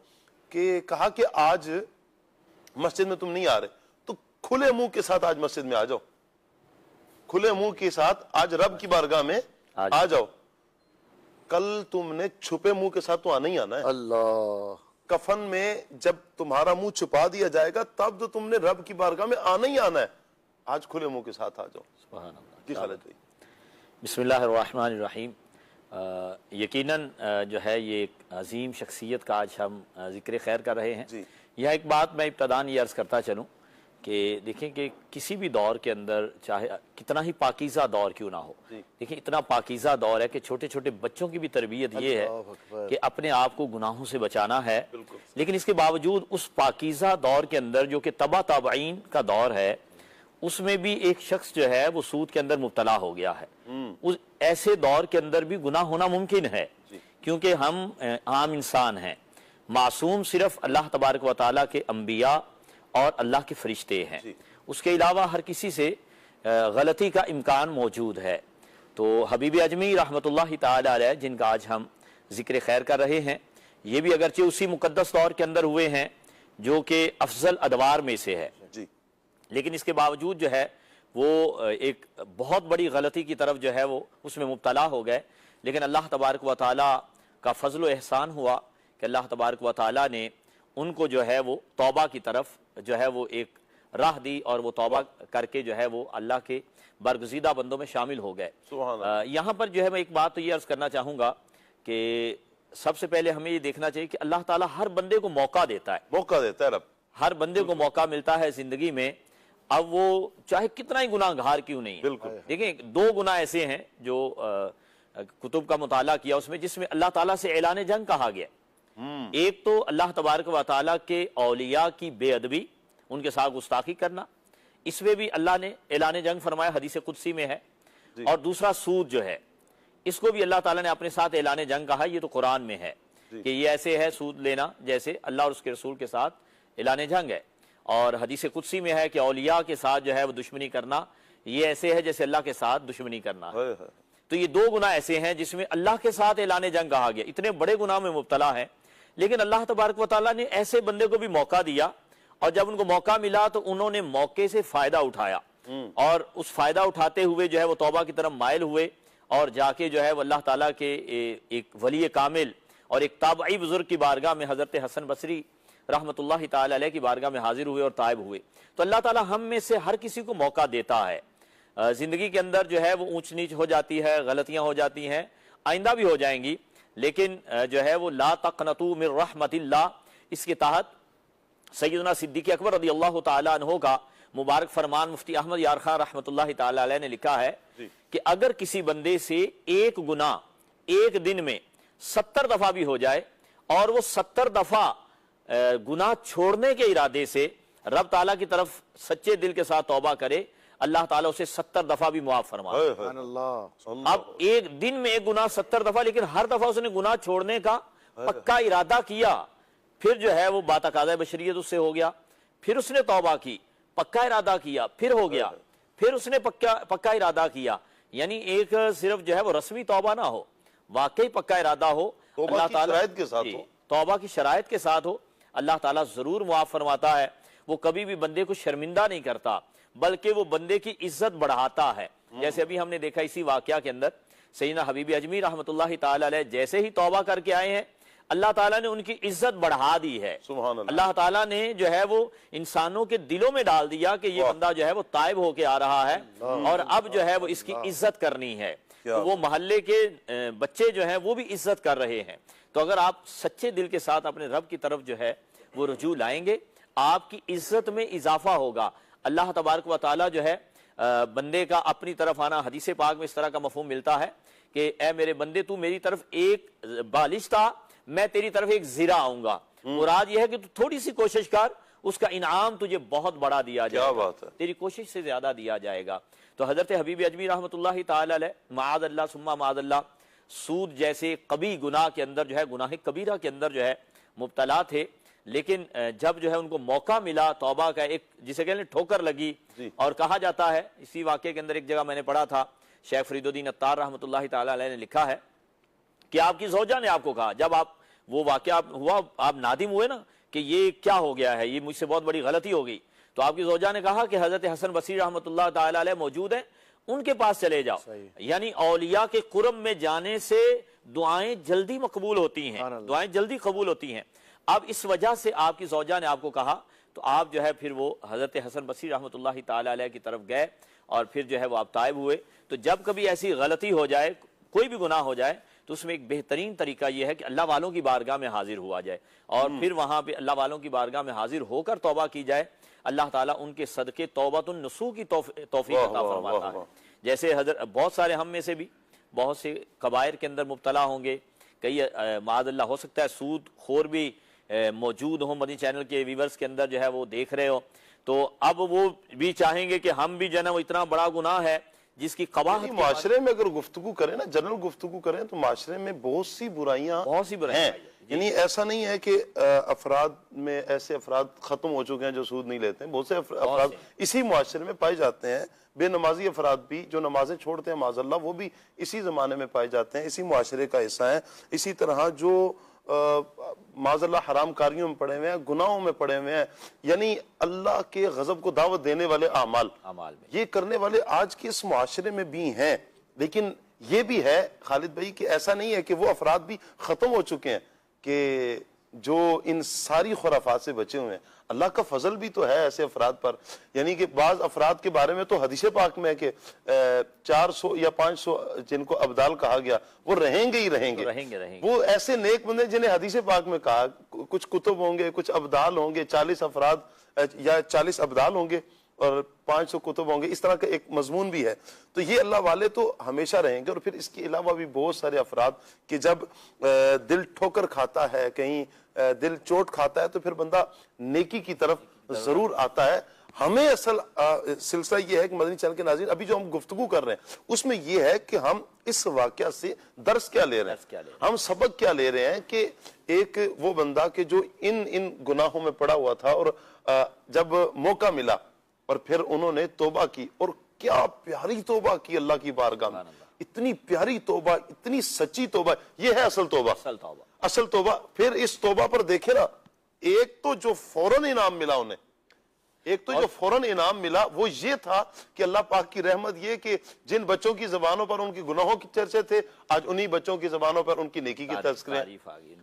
S1: کہ کہا کہ آج مسجد میں تم نہیں آ رہے تو کھلے منہ کے ساتھ آج مسجد میں آ جاؤ, کھلے منہ کے ساتھ آج رب کی بارگاہ میں آ جاؤ. کل تم نے چھپے منہ کے ساتھ تو آنا ہی آنا ہے.
S4: اللہ,
S1: کفن میں جب تمہارا منہ چھپا دیا جائے گا تب تو تم نے رب کی بارگاہ میں آنا ہی آنا ہے. آج کھلے منہ کے ساتھ آ جاؤ.
S2: سبحان اللہ.
S1: جی خالد بھائی.
S2: بسم اللہ الرحمن الرحیم. یقیناً جو ہے یہ ایک عظیم شخصیت کا آج ہم ذکر خیر کر رہے ہیں.
S1: جی.
S2: یہاں ایک بات میں ابتداً یہ عرض کرتا چلوں کہ دیکھیں کہ کسی بھی دور کے اندر چاہے کتنا ہی پاکیزہ دور کیوں نہ ہو, دیکھیں اتنا پاکیزہ دور ہے کہ چھوٹے چھوٹے بچوں کی بھی تربیت یہ ہے کہ اپنے آپ کو گناہوں سے بچانا ہے, لیکن اس کے باوجود اس پاکیزہ دور کے اندر جو کہ تبا تابعین کا دور ہے اس میں بھی ایک شخص جو ہے وہ سود کے اندر مبتلا ہو گیا ہے. اس ایسے دور کے اندر بھی گناہ ہونا ممکن ہے کیونکہ ہم عام انسان ہیں, معصوم صرف اللہ تبارک و تعالیٰ کے انبیاء اور اللہ کے فرشتے ہیں, اس کے علاوہ ہر کسی سے غلطی کا امکان موجود ہے. تو حبیب اجمی رحمۃ اللہ تعالی علیہ جن کا آج ہم ذکر خیر کر رہے ہیں یہ بھی اگرچہ اسی مقدس دور کے اندر ہوئے ہیں جو کہ افضل ادوار میں سے ہے, لیکن اس کے باوجود جو ہے وہ ایک بہت بڑی غلطی کی طرف جو ہے وہ اس میں مبتلا ہو گئے. لیکن اللہ تبارک و تعالیٰ کا فضل و احسان ہوا کہ اللہ تبارک و تعالیٰ نے ان کو جو ہے وہ توبہ کی طرف جو ہے وہ ایک راہ دی اور وہ توبہ کر کے جو ہے وہ اللہ کے برگزیدہ بندوں میں شامل ہو گئے. یہاں پر جو ہے میں ایک بات تو یہ عرض کرنا چاہوں گا کہ سب سے پہلے ہمیں یہ دیکھنا چاہیے کہ اللہ تعالیٰ ہر بندے کو موقع دیتا ہے, رب ہر بندے کو موقع ملتا ہے زندگی میں. اب وہ چاہے کتنا ہی گناہ گھار کیوں نہیں ہے. دیکھیں دو گناہ ایسے ہیں جو کتب کا مطالعہ کیا اس میں جس میں اللہ تعالیٰ سے اعلان جنگ کہا گیا. ایک تو اللہ تبارک و تعالیٰ کے اولیاء کی بے ادبی, ان کے ساتھ گستاخی کرنا, اس میں بھی اللہ نے اعلان جنگ فرمایا, حدیث قدسی میں ہے. اور دوسرا سود جو ہے اس کو بھی اللہ تعالیٰ نے اپنے ساتھ اعلان جنگ کہا, یہ تو قرآن میں ہے کہ یہ ایسے ہے سود لینا جیسے اللہ اور اس کے رسول کے ساتھ اعلان جنگ ہے. اور حدیث قدسی میں ہے کہ اولیاء کے ساتھ جو ہے وہ دشمنی کرنا یہ ایسے ہے جیسے اللہ کے ساتھ دشمنی کرنا. تو یہ دو گناہ ایسے ہیں جس میں اللہ کے ساتھ اعلان جنگ کہا گیا, اتنے بڑے گناہ میں مبتلا ہے. لیکن اللہ تبارک و تعالیٰ نے ایسے بندے کو بھی موقع دیا اور جب ان کو موقع ملا تو انہوں نے موقع سے فائدہ اٹھایا اور اس فائدہ اٹھاتے ہوئے جو ہے وہ توبہ کی طرف مائل ہوئے اور جا کے جو ہے وہ اللہ تعالیٰ کے ایک ولی کامل اور ایک تابعی بزرگ کی بارگاہ میں حضرت حسن بصری رحمۃ اللہ تعالی علیہ کی بارگاہ میں حاضر ہوئے اور تائب ہوئے. تو اللہ تعالیٰ ہم میں سے ہر کسی کو موقع دیتا ہے. زندگی کے اندر جو ہے وہ اونچ نیچ ہو جاتی ہے, غلطیاں ہو جاتی ہیں, آئندہ بھی ہو جائیں گی, لیکن جو ہے وہ لا تقنطوا من رحمت اللہ, اس کے تحت سیدنا صدیق اکبر رضی اللہ تعالیٰ عنہ کا مبارک فرمان مفتی احمد یار خان رحمۃ اللہ تعالی علیہ نے لکھا ہے کہ اگر کسی بندے سے ایک گناہ ایک دن میں 70 دفعہ بھی ہو جائے اور وہ 70 دفعہ گناہ چھوڑنے کے ارادے سے رب تعالیٰ کی طرف سچے دل کے ساتھ توبہ کرے, اللہ تعالیٰ اسے 70 دفعہ بھی معاف فرمائے. اب ایک دن میں ایک گناہ 70 دفعہ, لیکن ہر دفعہ اس نے گناہ چھوڑنے کا پکا ارادہ کیا, پھر جو ہے وہ باتقاضۂ بشریت اس سے ہو گیا, پھر اس نے توبہ کی, پکا ارادہ کیا, پھر ہو گیا, پھر اس نے پکا ارادہ کیا. یعنی ایک صرف جو ہے وہ رسمی توبہ نہ ہو, واقعی پکا ارادہ ہو, اللہ تعالیٰ توبہ کی شرائط کے ساتھ ہو, اللہ تعالیٰ ضرور معاف فرماتا ہے. وہ کبھی بھی بندے کو شرمندہ نہیں کرتا بلکہ وہ بندے کی عزت بڑھاتا ہے. جیسے ابھی ہم نے دیکھا اسی واقعہ کے اندر سیدنا حبیب اجمی رحمۃ اللہ تعالی علیہ جیسے ہی توبہ کر کے آئے ہیں اللہ تعالیٰ نے ان کی عزت بڑھا دی ہے. اللہ تعالیٰ نے جو ہے وہ انسانوں کے دلوں میں ڈال دیا کہ یہ بندہ جو ہے وہ تائب ہو کے آ رہا ہے اور اب جو ہے وہ اس کی عزت کرنی ہے. تو وہ محلے کے بچے جو ہیں وہ بھی عزت کر رہے ہیں. تو اگر آپ سچے دل کے ساتھ اپنے رب کی طرف جو ہے وہ رجوع لائیں گے آپ کی عزت میں اضافہ ہوگا. اللہ تبارک و تعالیٰ جو ہے بندے کا اپنی طرف آنا, حدیث پاک میں اس طرح کا مفہوم ملتا ہے کہ اے میرے بندے تو میری طرف ایک بالش تھا, میں تیری طرف ایک زرہ آؤں گا. مراد یہ ہے کہ تو تھوڑی سی کوشش کر, اس کا انعام تجھے بہت بڑا دیا جائے گا, تیری کوشش سے زیادہ دیا جائے گا. تو حضرت حبیب اجمی رحمۃ اللہ تعالی علیہ معاذ اللہ ثم معاذ اللہ سود جیسے قبیح گناہ کے اندر جو ہے گناہ کبیرہ کے اندر جو ہے مبتلا تھے, لیکن جب جو ہے ان کو موقع ملا توبہ کا, ایک جسے کہتے ہیں ٹھوکر لگی, اور کہا جاتا ہے اسی واقعے کے اندر ایک جگہ میں نے پڑھا تھا شیخ فرید الدین عطار رحمۃ اللہ تعالی علیہ نے لکھا ہے کہ آپ کی زوجہ نے آپ کو کہا جب آپ وہ واقعہ ہوا آپ نادم ہوئے نا کہ یہ کیا ہو گیا ہے, یہ مجھ سے بہت بڑی غلطی ہو گئی, تو آپ کی زوجہ نے کہا کہ حضرت حسن بصری رحمۃ اللہ تعالی علیہ موجود ہیں, ان کے پاس چلے جاؤ. یعنی اولیاء کے قرب میں جانے سے دعائیں جلدی مقبول ہوتی ہیں, دعائیں جلدی قبول ہوتی ہیں. اب اس وجہ سے آپ کی زوجہ نے آپ کو کہا تو آپ جو ہے پھر وہ حضرت حسن بصری رحمۃ اللہ تعالی علیہ کی طرف گئے اور پھر جو ہے وہ آپ تائب ہوئے. تو جب کبھی ایسی غلطی ہو جائے, کوئی بھی گناہ ہو جائے, تو اس میں ایک بہترین طریقہ یہ ہے کہ اللہ والوں کی بارگاہ میں حاضر ہوا جائے اور پھر وہاں پہ اللہ والوں کی بارگاہ میں حاضر ہو کر توبہ کی جائے. اللہ تعالیٰ ان کے صدقے توبۃ النصوح کی توفیق عطا فرماتا ہے. جیسے حضرت بہت سارے ہم میں سے بھی بہت سے کبائر کے اندر مبتلا ہوں گے, کئی معاذ اللہ ہو سکتا ہے سود خور بھی موجود ہوں مدنی چینل کے ویورز کے اندر جو ہے وہ دیکھ رہے ہو, تو اب وہ بھی چاہیں گے کہ ہم بھی جو ہے وہ اتنا بڑا گناہ ہے جس کی قباحت
S1: معاشرے میں اگر گفتگو کریں نا, جنرل گفتگو کریں تو معاشرے میں بہت سی برائیاں ہیں. یعنی ایسا نہیں ہے کہ افراد میں ایسے افراد ختم ہو چکے ہیں جو سود نہیں لیتے ہیں, بہت سے افراد اسی معاشرے میں پائے جاتے ہیں. بے نمازی افراد بھی جو نمازیں چھوڑتے ہیں معاذ اللہ, وہ بھی اسی زمانے میں پائے جاتے ہیں, اسی معاشرے کا حصہ ہیں. اسی طرح جو معاذ اللہ حرام کاریوں میں پڑے ہوئے ہیں, گناہوں میں پڑے ہوئے ہیں, یعنی اللہ کے غضب کو دعوت دینے والے اعمال یہ کرنے والے آج کے اس معاشرے میں بھی ہیں. لیکن یہ بھی ہے خالد بھائی کہ ایسا نہیں ہے کہ وہ افراد بھی ختم ہو چکے ہیں کہ جو ان ساری خرافات سے بچے ہوئے ہیں. اللہ کا فضل بھی تو ہے ایسے افراد پر. یعنی کہ بعض افراد کے بارے میں تو حدیث پاک میں ہے کہ 400 یا 500 جن کو ابدال کہا گیا وہ رہیں گے ہی رہیں گے. وہ ایسے نیک بندے جنہیں حدیث پاک میں کہا کچھ کتب ہوں گے, کچھ ابدال ہوں گے, 40 افراد یا 40 ابدال ہوں گے اور 500 کتب ہوں گے, اس طرح کا ایک مضمون بھی ہے. تو یہ اللہ والے تو ہمیشہ رہیں گے. اور پھر اس کے علاوہ بھی بہت سارے افراد کہ جب دل ٹھوکر کھاتا ہے, کہیں دل چوٹ کھاتا ہے, تو پھر بندہ نیکی کی طرف ضرور آتا ہے. ہمیں اصل سلسلہ یہ ہے کہ مدنی چینل کے ناظرین ابھی جو ہم گفتگو کر رہے ہیں اس میں یہ ہے کہ ہم اس واقعہ سے درس کیا لے رہے ہیں, ہم سبق کیا لے رہے ہیں. کہ ایک وہ بندہ کہ جو ان گناہوں میں پڑا ہوا تھا اور جب موقع ملا اور پھر انہوں نے توبہ کی, اور کیا پیاری توبہ کی اللہ کی بارگاہ میں, اتنی پیاری توبہ, اتنی سچی توبہ. یہ ہے اصل توبہ. پھر اس توبہ پر دیکھیں نا, ایک تو جو فوراً انعام ملا انہیں, وہ یہ تھا کہ اللہ پاک کی رحمت یہ کہ جن بچوں کی زبانوں پر ان کی گناہوں کی چرچے تھے, آج انہی بچوں کی زبانوں پر ان کی نیکی کی تذکرے.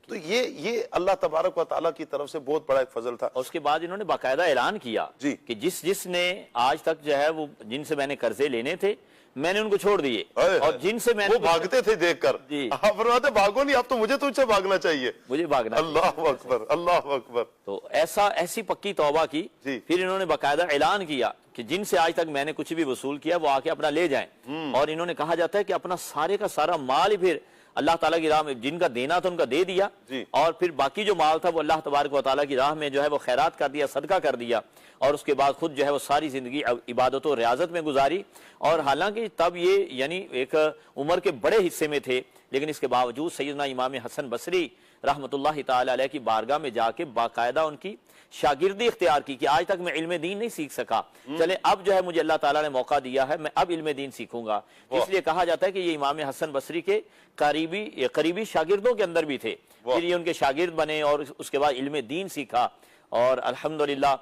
S1: تو یہ اللہ تبارک و تعالیٰ کی طرف سے بہت بڑا ایک فضل تھا.
S2: اور اس کے بعد انہوں نے باقاعدہ اعلان کیا کہ جس نے آج تک جو ہے وہ جن سے میں نے قرضے لینے تھے میں نے ان کو چھوڑ دیے, اور جن سے میں نے
S1: وہ بھاگتے تھے دیکھ کر, آپ فرماتے بھاگو نہیں, آپ تو مجھے تجھ سے بھاگنا چاہیے,
S2: مجھے بھاگنا.
S1: اللہ اکبر, اللہ اکبر.
S2: تو ایسی پکی توبہ کی. پھر انہوں نے باقاعدہ اعلان کیا کہ جن سے آج تک میں نے کچھ بھی وصول کیا وہ آ کے اپنا لے جائیں. اور انہوں نے کہا جاتا ہے کہ اپنا سارے کا سارا مال ہی پھر اللہ تعالیٰ کی راہ میں جن کا دینا تھا ان کا دے دیا, اور پھر باقی جو مال تھا وہ اللہ تبارک و تعالیٰ کی راہ میں جو ہے وہ خیرات کر دیا, صدقہ کر دیا, اور اس کے بعد خود جو ہے وہ ساری زندگی عبادت و ریاضت میں گزاری. اور حالانکہ تب یہ یعنی ایک عمر کے بڑے حصے میں تھے, لیکن اس کے باوجود سیدنا امام حسن بصری رحمۃ اللہ تعالی علیہ کی بارگاہ میں جا کے باقاعدہ ان کی شاگردی اختیار کی کہ آج تک میں علم دین نہیں سیکھ سکا, چلے اب جو ہے مجھے اللہ تعالیٰ نے موقع دیا ہے, میں اب علم دین سیکھوں گا. اس لیے کہا جاتا ہے کہ یہ امام حسن بصری کے قریبی شاگردوں کے اندر بھی تھے. پھر یہ ان کے شاگرد بنے اور اس کے بعد علم دین سیکھا, اور الحمدللہ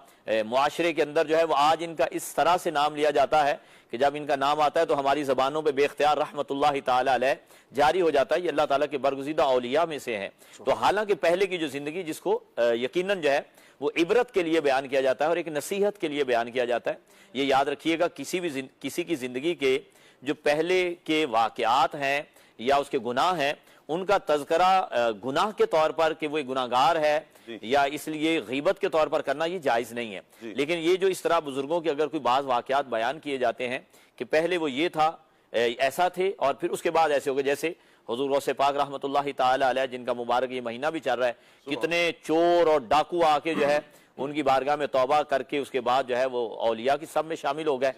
S2: معاشرے کے اندر جو ہے وہ آج ان کا اس طرح سے نام لیا جاتا ہے کہ جب ان کا نام آتا ہے تو ہماری زبانوں پہ بے اختیار رحمت اللہ تعالی علیہ جاری ہو جاتا ہے. یہ اللہ تعالیٰ کے برگزیدہ اولیاء میں سے ہیں. تو حالانکہ پہلے کی جو زندگی جس کو یقیناً جو ہے وہ عبرت کے لیے بیان کیا جاتا ہے اور ایک نصیحت کے لیے بیان کیا جاتا ہے. یہ یاد رکھیے گا کسی کی زندگی کے جو پہلے کے واقعات ہیں یا اس کے گناہ ہیں ان کا تذکرہ گناہ کے طور پر کہ وہ گناہگار ہے یا اس لیے غیبت کے طور پر کرنا یہ جائز نہیں ہے. لیکن یہ جو اس طرح بزرگوں کے اگر کوئی بعض واقعات بیان کیے جاتے ہیں کہ پہلے وہ یہ تھا ایسا تھے اور پھر اس کے بعد ایسے ہو گئے, جیسے حضور غوث پاک رحمۃ اللہ تعالی علیہ جن کا مبارک یہ مہینہ بھی چل رہا ہے, کتنے چور اور ڈاکو آ کے جو ہے ان کی بارگاہ میں توبہ کر کے اس کے بعد جو ہے وہ اولیاء کی سب میں شامل ہو گئے.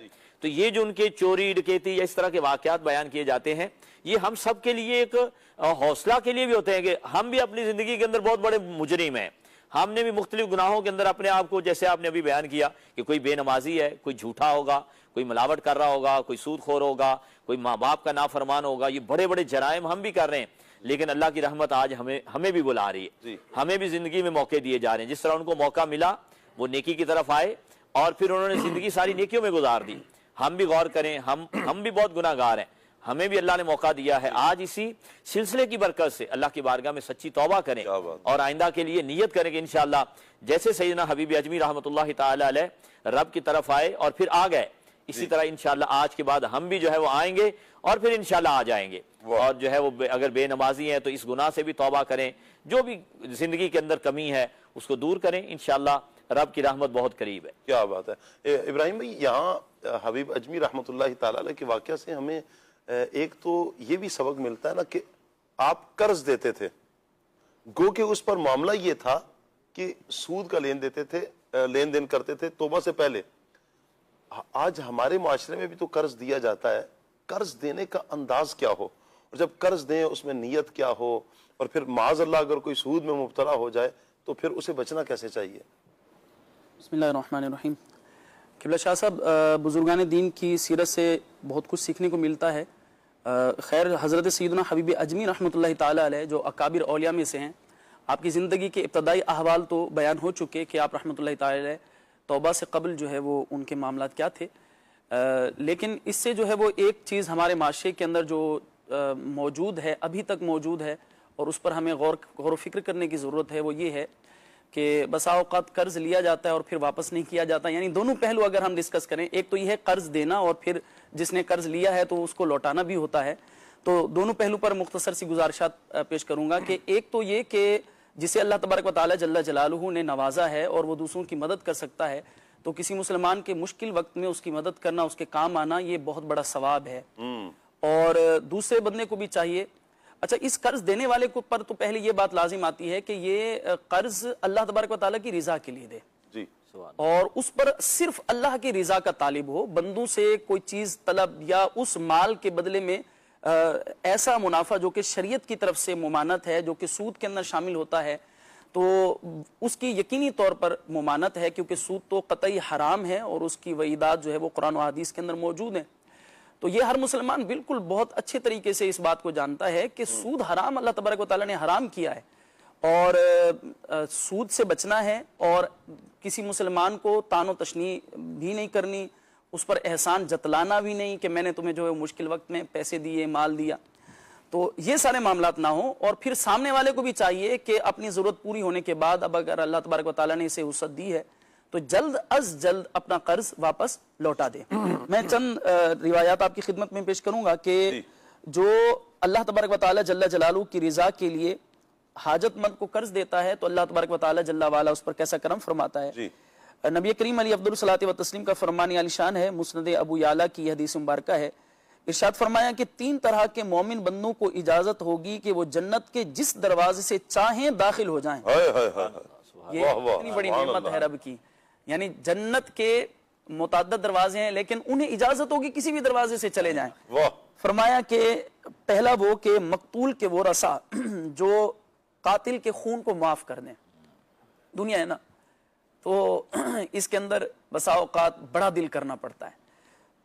S2: تو یہ جو ان کے چوری ڈکیتی یا اس طرح کے واقعات بیان کیے جاتے ہیں یہ ہم سب کے لیے ایک حوصلہ کے لیے بھی ہوتے ہیں کہ ہم بھی اپنی زندگی کے اندر بہت بڑے مجرم ہیں. ہم نے بھی مختلف گناہوں کے اندر اپنے آپ کو, جیسے آپ نے ابھی بیان کیا کہ کوئی بے نمازی ہے, کوئی جھوٹا ہوگا, کوئی ملاوٹ کر رہا ہوگا, کوئی سود خور ہوگا, کوئی ماں باپ کا نافرمان ہوگا, یہ بڑے بڑے جرائم ہم بھی کر رہے ہیں. لیکن اللہ کی رحمت آج ہمیں بھی بلا رہی ہے, ہمیں بھی زندگی میں موقع دیے جا رہے ہیں. جس طرح ان کو موقع ملا وہ نیکی کی طرف آئے اور پھر انہوں نے زندگی ساری نیکیوں میں گزار دی. ہم بھی غور کریں, ہم بھی بہت گناہ گار ہیں, ہمیں بھی اللہ نے موقع دیا ہے, آج اسی سلسلے کی برکت سے اللہ کی بارگاہ میں سچی توبہ کریں اور آئندہ کے لیے نیت کریں کہ انشاءاللہ جیسے سیدنا حبیب اجمی رحمۃ اللہ تعالی علیہ رب کی طرف آئے اور پھر آ گئے, اسی طرح انشاءاللہ آج کے بعد ہم بھی جو ہے وہ آئیں گے اور پھر انشاءاللہ آ جائیں گے. اور جو ہے وہ اگر بے نمازی ہیں تو اس گناہ سے بھی توبہ کریں, جو بھی زندگی کے اندر کمی ہے اس کو دور کریں, انشاءاللہ رب کی رحمت بہت قریب ہے.
S1: کیا بات ہے ابراہیم بھائی, یہاں حبیب اجمی رحمۃ اللہ تعالی علیہ کے واقعہ سے ہمیں ایک تو یہ بھی سبق ملتا ہے نا کہ آپ قرض دیتے تھے, گو کہ اس پر معاملہ یہ تھا کہ سود کا لین دین کرتے تھے توبہ سے پہلے. آج ہمارے معاشرے میں بھی تو قرض دیا جاتا ہے, قرض دینے کا انداز کیا ہو, اور جب قرض دیں اس میں نیت کیا ہو, اور پھر معاذ اللہ اگر کوئی سود میں مبتلا ہو جائے تو پھر اسے بچنا کیسے چاہیے؟
S5: بسم اللہ الرحمن الرحیم. قبلہ شاہ صاحب, بزرگان دین کی سیرت سے بہت کچھ سیکھنے کو ملتا ہے. خیر حضرت سیدنا حبیب اجمی رحمۃ اللہ تعالی علیہ جو اکابر اولیاء میں سے ہیں, آپ کی زندگی کے ابتدائی احوال تو بیان ہو چکے کہ آپ رحمۃ اللہ تعالی علیہ توبہ سے قبل جو ہے وہ ان کے معاملات کیا تھے, لیکن اس سے جو ہے وہ ایک چیز ہمارے معاشرے کے اندر جو موجود ہے, ابھی تک موجود ہے, اور اس پر ہمیں غور و فکر کرنے کی ضرورت ہے, وہ یہ ہے کہ بسا اوقات قرض لیا جاتا ہے اور پھر واپس نہیں کیا جاتا. یعنی دونوں پہلو اگر ہم ڈسکس کریں, ایک تو یہ ہے قرض دینا اور پھر جس نے قرض لیا ہے تو اس کو لوٹانا بھی ہوتا ہے. تو دونوں پہلو پر مختصر سی گزارشات پیش کروں گا کہ ایک تو یہ کہ جسے اللہ تبارک و تعالی جل جلالہ نے نوازا ہے اور وہ دوسروں کی مدد کر سکتا ہے, تو کسی مسلمان کے مشکل وقت میں اس کی مدد کرنا, اس کے کام آنا, یہ بہت بڑا ثواب ہے. اور دوسرے بندے کو بھی چاہیے, اچھا اس قرض دینے والے کو پر تو پہلے یہ بات لازم آتی ہے کہ یہ قرض اللہ تبارک و تعالیٰ کی رضا کے لیے دے, اور اس پر صرف اللہ کی رضا کا طالب ہو, بندوں سے کوئی چیز طلب یا اس مال کے بدلے میں ایسا منافع جو کہ شریعت کی طرف سے ممانت ہے, جو کہ سود کے اندر شامل ہوتا ہے, تو اس کی یقینی طور پر ممانت ہے, کیونکہ سود تو قطعی حرام ہے اور اس کی وعیدات جو ہے وہ قرآن و حدیث کے اندر موجود ہیں. تو یہ ہر مسلمان بالکل بہت اچھے طریقے سے اس بات کو جانتا ہے کہ سود حرام اللہ تبارک و تعالیٰ نے حرام کیا ہے, اور سود سے بچنا ہے, اور کسی مسلمان کو تان و تشنیع بھی نہیں کرنی, اس پر احسان جتلانا بھی نہیں کہ میں نے تمہیں جو ہے مشکل وقت میں پیسے دیے, مال دیا, تو یہ سارے معاملات نہ ہوں. اور پھر سامنے والے کو بھی چاہیے کہ اپنی ضرورت پوری ہونے کے بعد اب اگر اللہ تبارک و تعالیٰ نے اسے وسعت دی ہے تو جلد از جلد اپنا قرض واپس لوٹا دے. میں چند روایات آپ کی خدمت میں پیش کروں گا کہ جو اللہ تبارک و تعالیٰ جل جلالہ کی رضا کے لیے حاجت مند کو قرض دیتا ہے تو اللہ تبارک و تعالیٰ جل وعلا اس پر کیسا کرم فرماتا ہے. نبی کریم علیہ افضل الصلاۃ و تسلیم کا فرمان عالی شان ہے, مسند ابو یعلا کی حدیث مبارکہ ہے. ارشاد فرمایا کہ 3 طرح کے مومن بندوں کو اجازت ہوگی کہ وہ جنت کے جس دروازے سے چاہیں داخل ہو جائیں. یہ اتنی بڑی نعمت ہے رب کی, یعنی جنت کے متعدد دروازے ہیں لیکن انہیں اجازت ہوگی کسی بھی دروازے سے چلے جائیں. فرمایا کہ پہلا وہ کہ مقتول کے ورثاء جو قاتل کے خون کو معاف کر دیں. دنیا ہے نا, تو اس کے اندر بسا اوقات بڑا دل کرنا پڑتا ہے.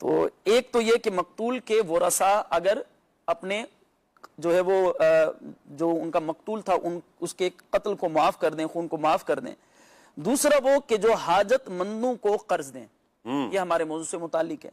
S5: تو ایک تو یہ کہ مقتول کے ورثاء اگر اپنے جو ہے وہ جو ان کا مقتول تھا اس کے قتل کو معاف کر دیں, خون کو معاف کر دیں. دوسرا وہ کہ جو حاجت مندوں کو قرض دیں, یہ ہمارے موضوع سے متعلق ہے.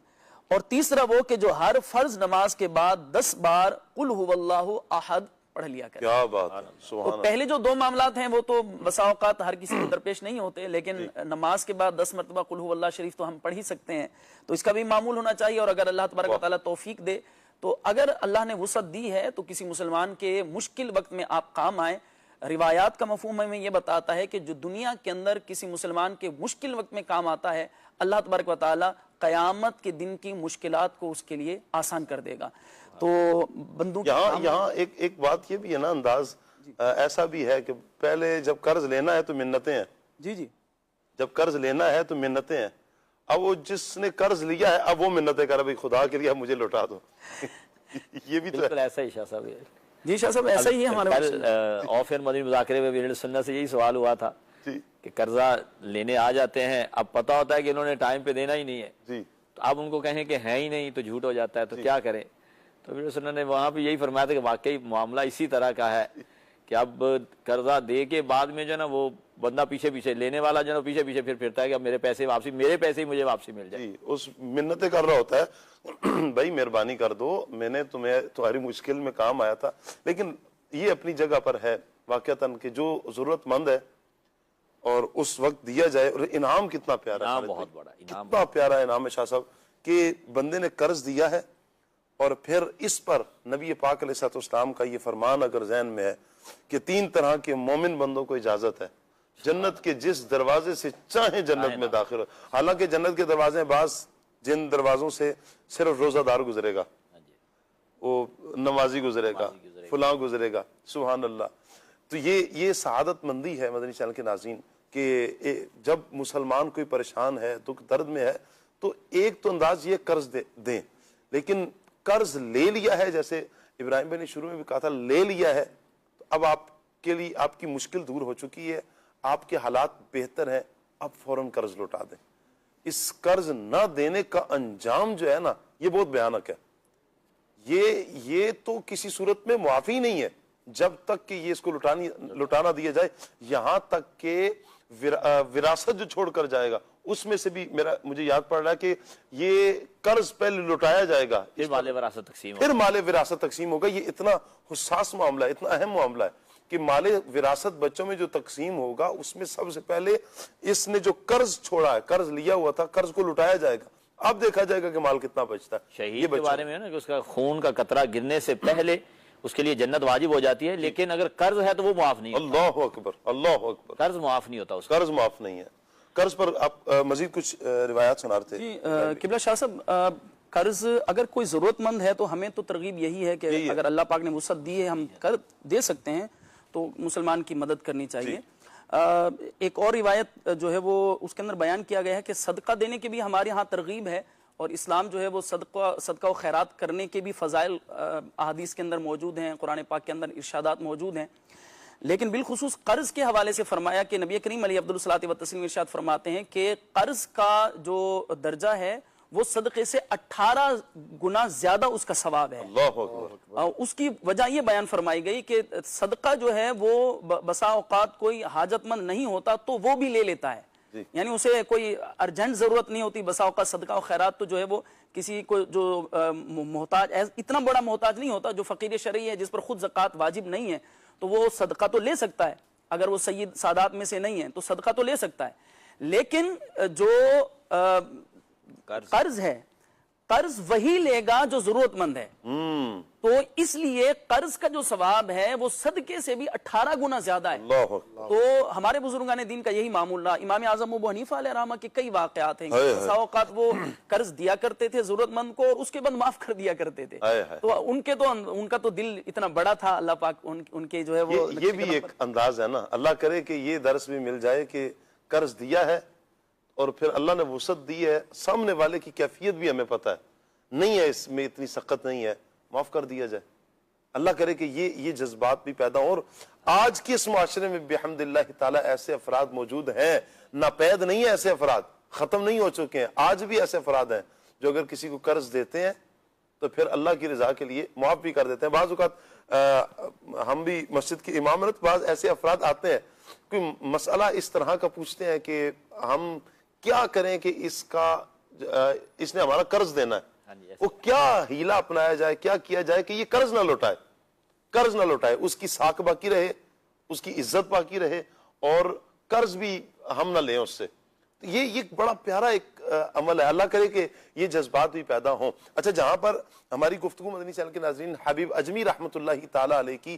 S5: اور تیسرا وہ کہ جو ہر فرض نماز کے بعد 10 بار قل هو اللہ احد پڑھ لیا کرے.
S1: کیا بات ہے, سبحان
S5: تو پہلے جو 2 معاملات ہیں وہ تو بسا اوقات ہر کسی کو درپیش نہیں ہوتے, لیکن نماز کے بعد 10 مرتبہ قل هو اللہ شریف تو ہم پڑھ ہی سکتے ہیں, تو اس کا بھی معمول ہونا چاہیے. اور اگر اللہ تبارک و تعالیٰ توفیق دے تو اگر اللہ نے وسعت دی ہے تو کسی مسلمان کے مشکل وقت میں آپ کام آئیں. روایات کا مفہوم ہمیں یہ بتاتا ہے کہ جو دنیا کے اندر کسی مسلمان کے مشکل وقت میں کام آتا ہے, اللہ تبارک و تعالیٰ قیامت کے دن کی مشکلات کو اس کے لیے آسان کر دے گا. تو بندوں
S1: یہاں ایک بات یہ بھی ہے نا, انداز ایسا بھی ہے کہ پہلے جب قرض لینا ہے تو منتیں ہیں.
S5: جی
S1: جب قرض لینا ہے تو منتیں ہیں. اب وہ جس نے قرض لیا ہے اب وہ منتیں کر رہا, خدا کے لیے مجھے لوٹا دو. یہ بھی تو
S2: بالکل ایسا ہی شاہ صاحب.
S5: جی شاہ صاحب ایسا ہی ہے ہمارے
S2: آف ایئر مدنی مذاکرے میں بھی سنت سے یہی سوال ہوا تھا کہ قرضہ لینے آ جاتے ہیں, اب پتہ ہوتا ہے کہ انہوں نے ٹائم پہ دینا ہی نہیں ہے, تو اب ان کو کہیں کہ ہے ہی نہیں تو جھوٹ ہو جاتا ہے, تو کیا کریں. تو پھر سنت نے وہاں پہ یہی فرمایا تھا کہ واقعی معاملہ اسی طرح کا ہے کہ اب قرضہ دے کے بعد میں جو ہے نا وہ بندہ پیچھے پیچھے لینے والا جو ہے نا پیچھے پیچھے پھر پھرتا ہے کہ اب میرے پیسے ہی مجھے واپسی مل جائے.
S1: جی اس منتیں کر رہا ہوتا ہے بھائی مہربانی کر دو، میں نے تمہاری مشکل میں کام آیا تھا. لیکن یہ اپنی جگہ پر ہے واقعتاً کہ جو ضرورت مند ہے اور اس وقت دیا جائے. اور انعام کتنا پیارا ہے،
S2: انعام بہت بڑا،
S1: کتنا پیارا انعام ہے شاہ صاحب کہ بندے نے قرض دیا ہے اور پھر اس پر نبی پاک علیہ الصلوۃ والسلام کا یہ فرمان اگر ذہن میں ہے کہ 3 طرح کے مومن بندوں کو اجازت ہے جنت کے جس دروازے سے چاہیں جنت میں داخل ہو. حالانکہ جنت کے دروازے بعض جن دروازوں سے صرف روزہ دار گزرے گا، وہ نمازی گزرے گا، فلاں گزرے گا، سبحان اللہ. تو یہ سعادت مندی ہے مدنی چینل کے ناظرین کہ جب مسلمان کوئی پریشان ہے، دکھ درد میں ہے، تو ایک تو انداز یہ قرض دیں. لیکن قرض لے لیا ہے، جیسے ابراہیم بھائی نے شروع میں بھی کہا تھا، لے لیا ہے تو اب آپ کے لیے آپ کی مشکل دور ہو چکی ہے، آپ کے حالات بہتر ہیں، اب فوراً قرض لوٹا دیں. اس قرض نہ دینے کا انجام جو ہے نا یہ بہت بھیانک ہے. یہ تو کسی صورت میں معافی نہیں ہے جب تک کہ یہ اس کو لٹانا دیا جائے. یہاں تک کہ وراثت جو چھوڑ کر جائے گا اس میں سے بھی مجھے یاد پڑ رہا ہے کہ یہ قرض پہلے لٹایا جائے گا،
S2: پھر مال
S1: وراثت تقسیم ہوگا. یہ اتنا حساس معاملہ ہے، اتنا اہم معاملہ ہے کہ مال وراثت بچوں میں جو تقسیم ہوگا اس میں سب سے پہلے اس نے جو قرض چھوڑا ہے، قرض لیا ہوا تھا، قرض کو لٹایا جائے گا. اب دیکھا جائے گا کہ مال کتنا بچتا ہے.
S2: شہید کے بارے میں ہے نا کہ اس کا خون کا قطرہ گرنے سے پہلے اس کے لیے جنت واجب ہو جاتی ہے، لیکن اگر قرض ہے تو وہ معاف نہیں ہوتا.
S1: اللہ اکبر، اللہ اکبر.
S2: قرض معاف نہیں ہوتا، اس
S1: قرض معاف نہیں ہے. قرض پر آپ مزید کچھ روایات سنا رہے تھے.
S5: قبلہ شاہ صاحب، قرض اگر کوئی ضرورت مند ہے تو ہمیں تو ترغیب یہی ہے کہ اگر اللہ پاک نے وسعت دی ہے، ہم قرض دے سکتے ہیں تو مسلمان کی مدد کرنی چاہیے. ایک اور روایت جو ہے وہ اس کے اندر بیان کیا گیا ہے کہ صدقہ دینے کی بھی ہمارے ہاں ترغیب ہے، اور اسلام جو ہے وہ صدقہ و خیرات کرنے کے بھی فضائل احادیث کے اندر موجود ہیں، قرآن پاک کے اندر ارشادات موجود ہیں. لیکن بالخصوص قرض کے حوالے سے فرمایا کہ نبی کریم علیہ افضل الصلاۃ ارشاد فرماتے ہیں کہ قرض کا جو درجہ ہے وہ صدقے سے 18 گنا زیادہ اس کا ثواب ہے.
S1: اللہ اکبر.
S5: اس کی وجہ یہ بیان فرمائی گئی کہ صدقہ جو ہے وہ بسا اوقات کوئی حاجت مند نہیں ہوتا تو وہ بھی لے لیتا ہے، یعنی اسے کوئی ارجنٹ ضرورت نہیں ہوتی. بسا اوقات صدقہ و خیرات تو جو ہے وہ کسی کو جو محتاج، اتنا بڑا محتاج نہیں ہوتا جو فقیر شرعی ہے، جس پر خود زکوٰۃ واجب نہیں ہے، تو وہ صدقہ تو لے سکتا ہے. اگر وہ سید سادات میں سے نہیں ہے تو صدقہ تو لے سکتا ہے. لیکن جو قرض ہے، قرض وہی لے گا جو ضرورت مند ہے. تو اس لیے قرض کا جو ثواب ہے وہ صدقے سے بھی 18 گنا زیادہ ہے. تو ہمارے بزرگان دین کا یہی معمول رہا. امام اعظم ابو حنیفہ علیہ رحمہ کے کئی واقعات ہیں، بسا اوقات وہ قرض دیا کرتے تھے ضرورت مند کو اور اس کے بعد معاف کر دیا کرتے تھے. تو ان کا تو دل اتنا بڑا تھا، اللہ پاک ان کے جو ہے وہ
S1: یہ بھی ایک انداز ہے نا. اللہ کرے کہ یہ درس بھی مل جائے کہ قرض دیا ہے اور پھر اللہ نے وسعت دی ہے، سامنے والے کی کیفیت بھی ہمیں پتہ ہے، نہیں ہے اس میں اتنی سخت نہیں ہے، معاف کر دیا جائے. اللہ کرے کہ یہ جذبات بھی پیدا ہوں. اور آج کے اس معاشرے میں بحمد اللہ تعالی ایسے افراد موجود ہیں، ناپید نہیں ہیں، ایسے افراد ختم نہیں ہو چکے ہیں. آج بھی ایسے افراد ہیں جو اگر کسی کو قرض دیتے ہیں تو پھر اللہ کی رضا کے لیے معاف بھی کر دیتے ہیں. بعض اوقات ہم بھی مسجد کی امامت، بعض ایسے افراد آتے ہیں کوئی مسئلہ اس طرح کا پوچھتے ہیں کہ ہم کیا کریں کہ اس نے ہمارا قرض دینا ہے، وہ کیا ہیلہ اپنایا جائے، کیا کیا جائے کہ یہ قرض نہ لوٹائے، اس کی ساکھ باقی رہے، اس کی عزت باقی رہے اور قرض بھی ہم نہ لیں اس سے. یہ بڑا پیارا ایک عمل ہے. اللہ کرے کہ یہ جذبات بھی پیدا ہوں. اچھا، جہاں پر ہماری گفتگو مدنی چینل کے ناظرین حبیب اجمی رحمۃ اللہ تعالی علیہ کی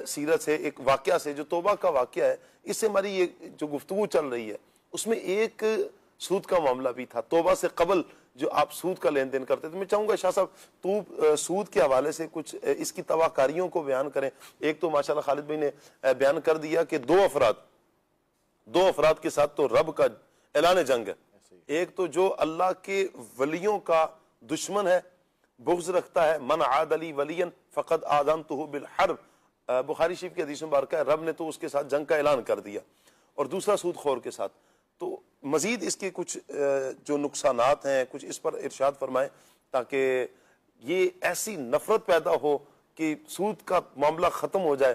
S1: سیرت سے، ایک واقعہ سے جو توبہ کا واقعہ ہے، اس سے ہماری یہ جو گفتگو چل رہی ہے اس میں ایک سود کا معاملہ بھی تھا. توبہ سے قبل جو آپ سود کا لین دین کرتے تھے، میں چاہوں گا شاہ صاحب تو سود کے حوالے سے کچھ اس کی تباہ کاریوں کو بیان کریں. ایک تو ماشاءاللہ خالد بھائی نے بیان کر دیا کہ دو افراد کے ساتھ تو رب کا اعلان جنگ ہے. ایک تو جو اللہ کے ولیوں کا دشمن ہے، بغض رکھتا ہے، من عاد لی ولیا فقد آذنتہ بالحرب، بخاری شریف کی حدیث مبارکہ ہے، رب نے تو اس کے ساتھ جنگ کا اعلان کر دیا. اور دوسرا سود خور کے ساتھ. تو مزید اس کے کچھ جو نقصانات ہیں کچھ اس پر ارشاد فرمائیں تاکہ یہ ایسی نفرت پیدا ہو کہ سود کا معاملہ ختم ہو جائے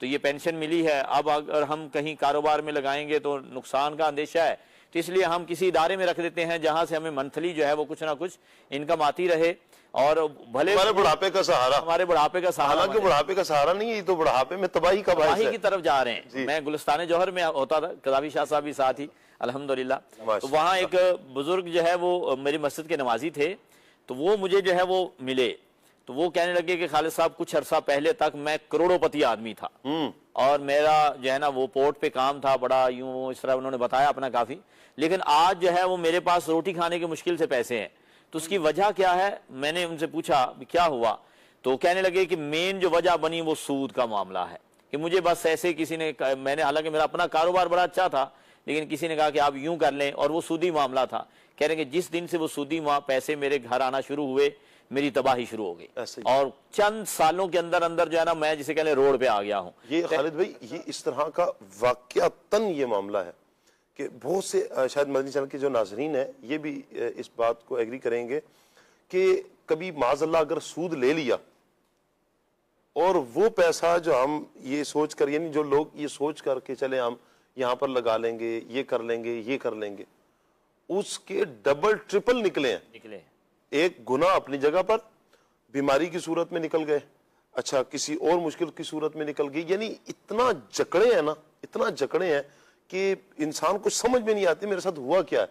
S2: تو یہ پینشن ملی ہے، اب اگر ہم کہیں کاروبار میں لگائیں گے تو نقصان کا اندیشہ ہے، تو اس لیے ہم کسی ادارے میں رکھ دیتے ہیں جہاں سے ہمیں منتھلی جو ہے وہ کچھ نہ کچھ انکم آتی رہے، اور بھلے
S1: ہمارے بڑھاپے کا سہارا،
S2: ہمارے بڑھاپے کا سہارا،
S1: حالانکہ بڑھاپے کا سہارا نہیں ہے، یہ تو بڑھاپے میں تباہی کا باعث
S2: تباہی
S1: ہے۔
S2: کی طرف جا رہے ہیں۔ میں گلستان جوہر میں ہوتا تھا، قذافی شاہ صاحب بھی ساتھ ہی الحمدللہ، تو وہاں ایک بزرگ جو ہے وہ میری مسجد کے نمازی تھے، تو وہ مجھے جو ہے وہ ملے، تو وہ کہنے لگے کہ خالد صاحب کچھ عرصہ پہلے تک میں کروڑوں پتی آدمی تھا، اور میرا جو ہے نا وہ پورٹ پہ کام تھا بڑا، یوں اس طرح انہوں نے بتایا اپنا کافی، لیکن آج جو ہے وہ میرے پاس روٹی کھانے کے مشکل سے پیسے ہیں، تو اس کی وجہ کیا ہے؟ میں نے ان سے پوچھا کیا ہوا، تو کہنے لگے کہ مین جو وجہ بنی وہ سود کا معاملہ ہے، کہ مجھے بس ایسے کسی نے، میں نے حالانکہ میرا اپنا کاروبار بڑا اچھا تھا، لیکن کسی نے کہا کہ آپ یوں کر لیں، اور وہ سودی معاملہ تھا۔ کہہ رہے ہیں کہ جس دن سے وہ سودی پیسے میرے گھر آنا شروع ہوئے، میری تباہی شروع ہو گئی، اور چند سالوں کے اندر اندر جو ہے نا میں جسے کہنے روڈ پہ آ گیا ہوں۔
S1: یہ خالد بھائی یہ اس طرح کا واقعتاً یہ معاملہ ہے کہ بہت سے شاید مدنی چینل کے جو ناظرین ہیں یہ بھی اس بات کو ایگری کریں گے کہ کبھی معاذ اللہ اگر سود لے لیا، اور وہ پیسہ جو ہم یہ سوچ کر، یعنی جو لوگ یہ سوچ کر کے چلے ہم یہاں پر لگا لیں گے، یہ کر لیں گے، یہ کر لیں گے، اس کے ڈبل ٹرپل نکلے ہیں۔ ایک گناہ اپنی جگہ پر بیماری کی صورت میں نکل گئے، اچھا کسی اور مشکل کی صورت میں نکل گئی، یعنی اتنا جکڑے ہیں نا، اتنا جکڑے ہیں کہ انسان کو سمجھ میں نہیں آتی میرے ساتھ ہوا کیا ہے۔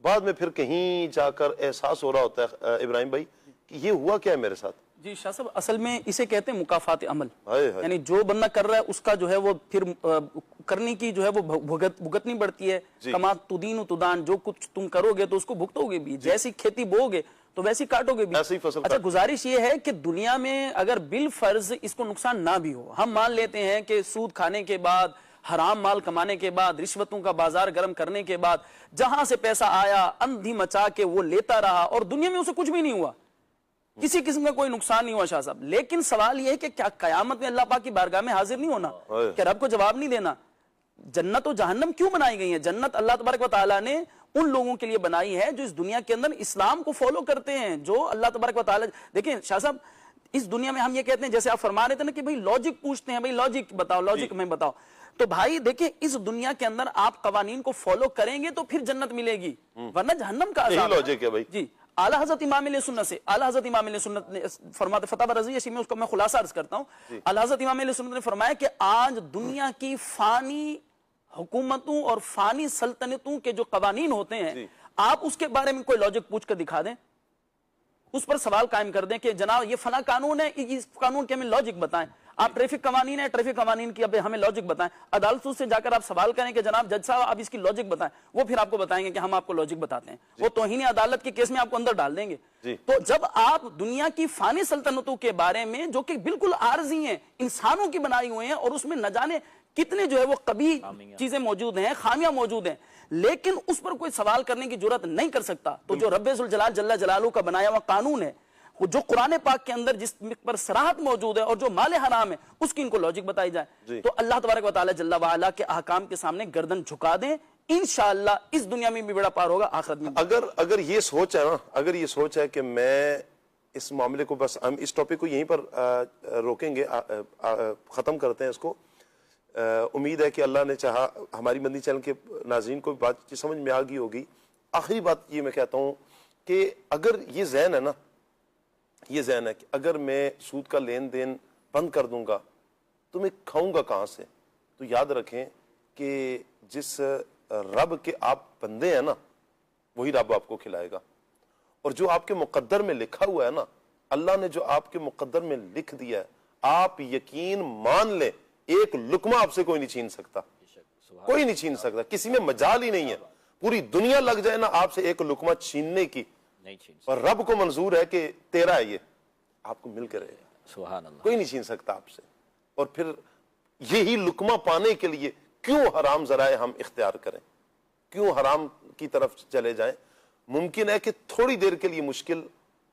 S1: بعد میں پھر کہیں جا کر احساس ہو رہا ہوتا ہے ابراہیم بھائی کہ یہ ہوا کیا ہے میرے ساتھ۔
S5: جی شاہ صاحب، اصل میں اسے کہتے ہیں مکافات عمل، یعنی جو بندہ کر رہا ہے اس کا جو ہے وہ پھر کرنے کی جو ہے وہ بھگتنی پڑتی ہے۔ کما تدین تدان، جو کچھ تم کرو گے تو اس کو بھگتو گے بھی، جیسی کھیتی بو گے تو ویسی کاٹو گے بھی۔ اچھا گزارش یہ ہے کہ دنیا میں اگر بالفرض اس کو نقصان نہ بھی ہو، ہم مان لیتے ہیں کہ سود کھانے کے بعد، حرام مال کمانے کے بعد، رشوتوں کا بازار گرم کرنے کے بعد جہاں سے پیسہ آیا اندھی مچا کے وہ لیتا رہا، اور دنیا میں اسے کچھ بھی نہیں ہوا، کسی قسم کا کوئی نقصان نہیں ہوا شاہ صاحب، لیکن سوال یہ ہے کہ کیا قیامت میں اللہ پاک کی بارگاہ میں حاضر نہیں ہونا، کہ رب کو جواب نہیں دینا؟ جنت و جہنم کیوں بنائی گئی ہیں؟ جنت اللہ تبارک و تعالیٰ نے ان لوگوں کے لیے بنائی ہے جو اس دنیا کے اندر اسلام کو فالو کرتے ہیں، جو اللہ تبارک و تعالیٰ، دیکھیں شاہ صاحب اس دنیا میں ہم یہ کہتے ہیں، جیسے آپ فرما رہے تھے نا کہ بھائی لاجک پوچھتے ہیں، بھائی لاجک بتاؤ، لاجک میں بتاؤ، تو بھائی دیکھیں اس دنیا کے اندر آپ قوانین کو فالو کریں گے تو پھر جنت ملے گی، ورنہ جہنم کا عذاب ہے۔ جی اعلیٰ حضرت امام علیہ سنت سے، اعلیٰ حضرت امام علیہ سنت نے فرماتے، فتح رضی اسی میں اس کو میں خلاصہ عرض کرتا ہوں، اعلیٰ حضرت امام علیہ سنت نے فرمایا کہ آج دنیا کی فانی حکومتوں اور فانی سلطنتوں کے جو قوانین ہوتے ہیں، آپ اس کے بارے میں کوئی لاجک پوچھ کر دکھا دیں، اس پر سوال قائم کر دیں کہ جناب یہ فلاں قانون ہے، اس قانون کے ہمیں لاجک بتائیں، آپ ٹریفک قوانین ہے، ٹریفک قوانین کی اب ہمیں لاجک بتائیں، عدالتوں سے جا کر آپ سوال کریں کہ جناب جج صاحب آپ اس کی لاجک بتائیں، وہ پھر آپ کو بتائیں گے کہ ہم آپ کو لاجک بتاتے ہیں، وہ توہین عدالت کے کیس میں آپ کو اندر ڈال دیں گے۔ تو جب آپ دنیا کی فانی سلطنتوں کے بارے میں جو کہ بالکل عارضی ہیں، انسانوں کی بنائی ہوئی ہیں، اور اس میں نہ جانے کتنے جو ہے وہ قبیح چیزیں موجود ہیں، خامیاں موجود ہیں، لیکن اس پر کوئی سوال کرنے کی جرات نہیں کر سکتا، تو جو رب ذوالجلال جل جلالہ کا بنایا ہوا قانون ہے، جو قرآن پاک کے اندر جس پر صراحت موجود ہے، اور جو مال حرام ہے اس کی ان کو لاجک بتائی جائے، تو اللہ تبارک و تعالی جل وعلا کے احکام کے سامنے گردن جھکا دیں، انشاءاللہ اس دنیا میں بھی بیڑا پار ہوگا، آخرت میں
S1: اگر یہ سوچ ہے نا، اگر یہ سوچ ہے کہ میں اس معاملے کو، بس ہم اس ٹاپک کو یہیں پر روکیں گے، ختم کرتے ہیں اس کو۔ امید ہے کہ اللہ نے چاہا ہماری مدنی چینل کے ناظرین کو بات سمجھ میں آ گئی ہوگی۔ آخری بات یہ میں کہتا ہوں کہ اگر یہ ذہن ہے نا، یہ ذہن ہے کہ اگر میں سود کا لین دین بند کر دوں گا تو میں کھاؤں گا کہاں سے، تو یاد رکھیں کہ جس رب کے آپ بندے ہیں نا وہی رب آپ کو کھلائے گا، اور جو آپ کے مقدر میں لکھا ہوا ہے نا، اللہ نے جو آپ کے مقدر میں لکھ دیا ہے، آپ یقین مان لیں ایک لقمہ آپ سے کوئی نہیں چھین سکتا، کوئی نہیں چھین سکتا، کسی میں مجال ہی نہیں ہے، پوری دنیا لگ جائے نا آپ سے ایک لقمہ چھیننے کی، اور رب کو منظور ہے کہ تیرا ہے، یہ آپ کو مل کے رہے گا،
S2: سبحان اللہ،
S1: کوئی نہیں چھین سکتا آپ سے۔ اور پھر یہی لقمہ پانے کے لیے کیوں حرام ذرائع ہم اختیار کریں، کیوں حرام کی طرف چلے جائیں؟ ممکن ہے کہ تھوڑی دیر کے لیے مشکل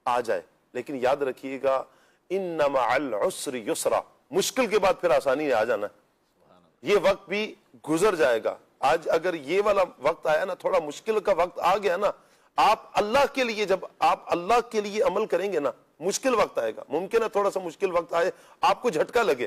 S1: آ جائے، لیکن یاد رکھیے گا ان مع العسر یسرا، مشکل کے بعد پھر آسانی آ جانا ہے، یہ وقت بھی گزر جائے گا۔ آج اگر یہ والا وقت آیا نا، تھوڑا مشکل کا وقت آ گیا نا، آپ اللہ کے لیے، جب آپ اللہ کے لیے عمل کریں گے نا، مشکل وقت آئے گا، ممکن ہے تھوڑا سا مشکل وقت آئے، آپ کو جھٹکا لگے،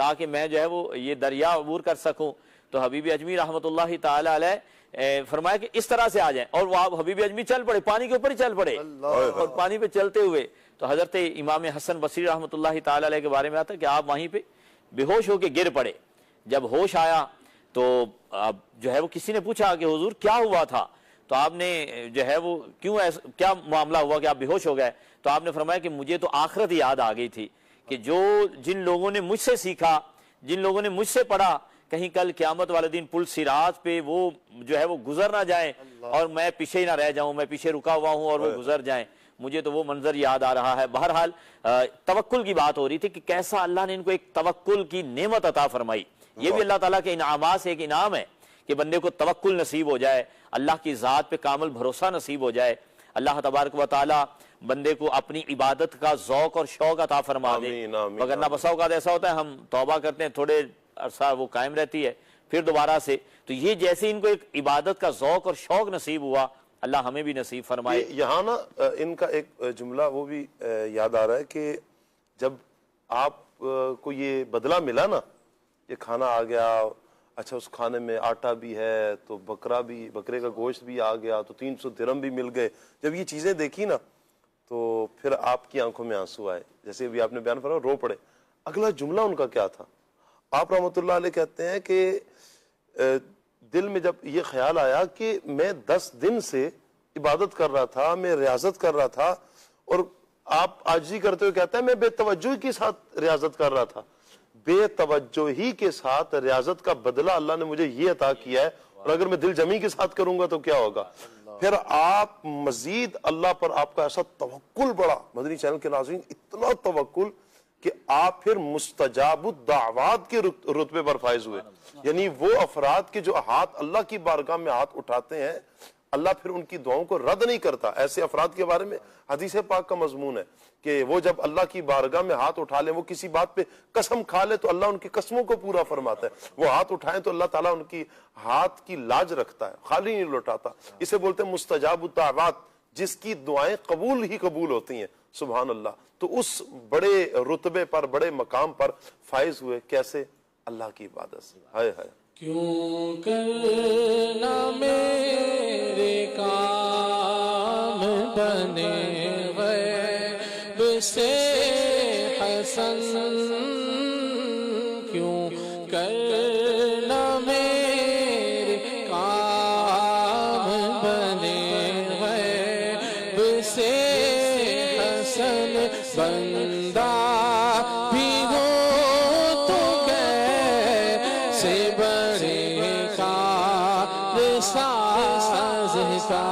S2: تاکہ میں جو ہے وہ یہ دریا عبور کر سکوں. تو حبیب اجمی رحمۃ اللہ تعالی علیہ فرمایا کہ اس طرح سے آ جائیں, اور وہ آپ حبیب اجمی چل پڑے, پانی کے اوپر ہی چل پڑے, اور پانی پہ چلتے ہوئے. تو حضرت امام حسن بصری رحمۃ اللہ تعالی علیہ کے بارے میں آتا ہے کہ آپ وہیں پہ بے ہوش ہو کے گر پڑے. جب ہوش آیا تو جو ہے وہ کسی نے پوچھا کہ حضور کیا ہوا تھا, تو آپ نے جو ہے وہ کیا معاملہ ہوا کہ آپ بے ہوش ہو گئے؟ تو آپ نے فرمایا کہ مجھے تو آخرت یاد آ گئی تھی کہ جن لوگوں نے مجھ سے سیکھا, جن لوگوں نے مجھ سے پڑھا, کہیں کل قیامت والے دن پل صراط پہ وہ جو ہے وہ گزر نہ جائیں اور میں پیچھے ہی نہ رہ جاؤں, میں پیچھے رکا ہوا ہوں اور وہ گزر جائیں. مجھے تو وہ منظر یاد آ رہا ہے. بہرحال توکل کی بات ہو رہی تھی کہ کیسا اللہ نے ان کو ایک توکل کی نعمت عطا فرمائی. یہ بھی اللہ تعالیٰ کے انعامات سے ایک انعام ہے کہ بندے کو توکل نصیب ہو جائے, اللہ کی ذات پہ کامل بھروسہ نصیب ہو جائے. اللہ تبارک و تعالیٰ بندے کو اپنی عبادت کا ذوق اور شوق عطا فرما دے. وگرنہ بسا اوقات ایسا ہوتا ہے ہم توبہ کرتے ہیں, تھوڑے عرصہ وہ قائم رہتی ہے, پھر دوبارہ سے. تو یہ جیسے ان کو ایک عبادت کا ذوق اور شوق نصیب ہوا, اللہ ہمیں بھی نصیب فرمائے.
S1: یہاں نا ان کا ایک جملہ وہ بھی یاد آ رہا ہے کہ جب آپ کو یہ بدلہ ملا نا, یہ کھانا آ گیا, اچھا اس کھانے میں آٹا بھی ہے, تو بکرے کا گوشت بھی آ گیا, تو 300 درہم بھی مل گئے. جب یہ چیزیں دیکھی نا تو پھر آپ کی آنکھوں میں آنسو آئے, جیسے ابھی آپ نے بیان فرمایا, رو پڑے. اگلا جملہ ان کا کیا تھا؟ آپ رحمۃ اللہ علیہ کہتے ہیں کہ دل میں جب یہ خیال آیا کہ میں 10 دن سے عبادت کر رہا تھا, میں ریاضت کر رہا تھا, اور آپ عاجزی کرتے ہوئے کہتے ہیں میں بے توجہی کے ساتھ ریاضت کر رہا تھا. بے توجہی کے ساتھ ریاضت کا بدلہ اللہ نے مجھے یہ عطا کیا ہے, اور اگر میں دل جمی کے ساتھ کروں گا تو کیا ہوگا؟ پھر آپ مزید اللہ پر آپ کا ایسا توکل بڑھا, مدنی چینل کے ناظرین, اتنا توکل کہ آپ پھر مستجاب الدعوات کے رتبے پر فائز ہوئے. یعنی وہ افراد کے جو ہاتھ اللہ کی بارگاہ میں ہاتھ اٹھاتے ہیں, اللہ پھر ان کی دعاؤں کو رد نہیں کرتا. ایسے افراد کے بارے میں حدیث پاک کا مضمون ہے کہ وہ جب اللہ کی بارگاہ میں ہاتھ اٹھا لیں, وہ کسی بات پہ قسم کھا لے تو اللہ ان کی قسموں کو پورا فرماتا ہے. وہ ہاتھ اٹھائیں تو اللہ تعالیٰ ان کی ہاتھ کی لاج رکھتا ہے, خالی نہیں لوٹاتا. اسے بولتے ہیں مستجاب الدعوات, جس کی دعائیں قبول ہی قبول ہوتی ہیں. سبحان اللہ. تو اس بڑے رتبے پر, بڑے مقام پر فائز ہوئے کیسے؟ اللہ کی عبادت سے. ہائے ہائے.
S3: کیوں کرنا میرے کام بنے غیب سے حسن, کیوں کرنا میرے کام بنے غیب سے حسن, بندہ بھی ہو تو کیسے بڑے کار ساز کا.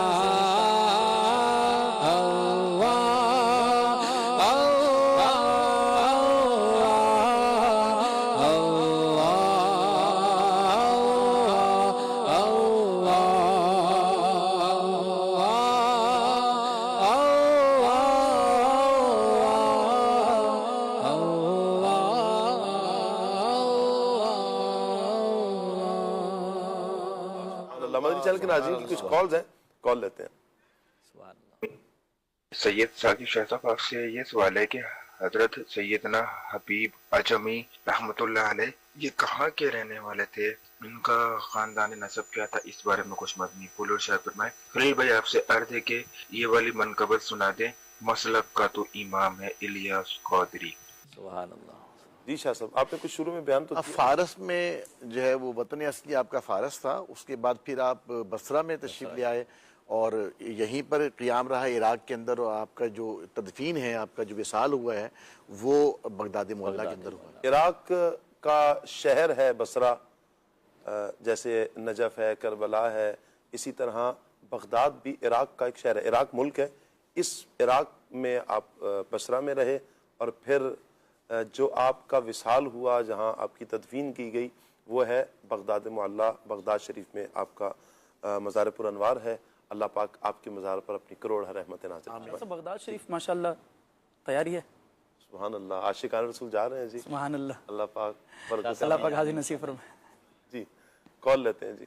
S1: مدنی چینل کے ناظرین کی کچھ کالز ہیں, کال لیتے ہیں.
S6: سید ثاقب شاہ صاحب, آپ سے یہ سوال ہے کہ حضرت سیدنا حبیب اجمی رحمۃ اللہ علیہ یہ کہاں کے رہنے والے تھے, ان کا خاندان نسب کیا تھا, اس بارے میں کچھ مضمون پھول اور شاید فرمائے. خلیل بھائی آپ سے عرض ہے کہ یہ والی منقبت سنا دیں, مسلک کا تو امام ہے الیاس قادری.
S2: سبحان اللہ.
S1: جی شاہ صاحب, آپ نے کچھ شروع میں بیان تو کیا.
S4: فارس میں جو ہے وہ وطن اصلی آپ کا فارس تھا, اس کے بعد پھر آپ بصرہ میں تشریف لے آئے اور یہیں پر قیام رہا عراق کے اندر, اور آپ کا جو تدفین ہے, آپ کا جو وصال ہوا ہے وہ بغداد معلیٰ کے اندر ہوا ہے.
S1: عراق کا شہر ہے بصرہ, جیسے نجف ہے, کربلا ہے, اسی طرح بغداد بھی عراق کا ایک شہر ہے. عراق ملک ہے, اس عراق میں آپ بصرہ میں رہے, اور پھر جو آپ کا وصال ہوا, جہاں آپ کی تدفین کی گئی, وہ ہے بغداد معلیٰ. بغداد شریف میں آپ کا مزار پر انوار ہے. اللہ پاک آپ کے مزار پر اپنی کروڑ رحمت نازل فرمائے.
S5: بغداد شریف ماشاءاللہ تیاری ہے.
S1: سبحان اللہ. عاشقان رسول جا رہے ہیں جی.
S5: سبحان اللہ.
S1: اللہ پاک
S5: اللہ پاک حاضر نصیب فرمائے.
S1: جی کال لیتے ہیں جی.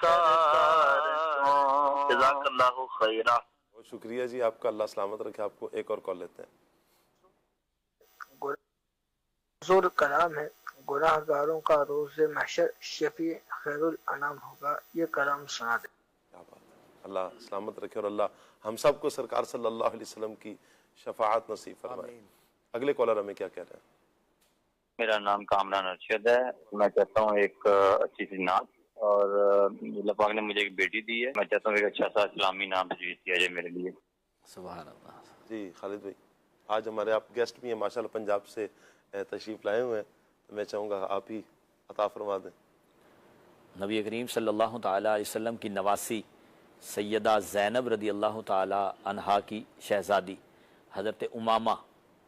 S7: سارسوں جزاک اللہ خیرہ.
S1: بہت شکریہ جی آپ کا، اللہ سلامت رکھے آپ کو. ایک اور کال لیتے ہیں.
S8: حضور کلام ہے گناہ گاروں کا روز محشر شفیع خیر الانام ہوگا، یہ کلام سنا دیں.
S1: کیا بات ہے، اللہ سلامت رکھے اور اللہ ہم سب کو سرکار صلی اللہ علیہ وسلم کی شفاعت نصیب فرمائے. اگلے کالر ہمیں کیا کہہ رہے ہیں؟
S9: میرا نام کامران ارشد ہے. میں چاہتا ہوں ایک اچھی سی نعت، اور اللہ پاک نے مجھے ایک بیٹی دی ہے، میں چاہتا ہوں ایک اچھا سا اسلامی نام تجویز کیا جائے میرے لیے.
S2: سبحان اللہ.
S1: جی خالد بھائی، آج ہمارے آپ گیسٹ بھی ہیں ماشاءاللہ، پنجاب سے تشریف لائے ہوئے ہیں، تو میں چاہوں گا آپ ہی عطا فرما دیں.
S2: نبی کریم صلی اللہ تعالیٰ علیہ وسلم کی نواسی سیدہ زینب رضی اللہ تعالیٰ عنہا کی شہزادی حضرت امامہ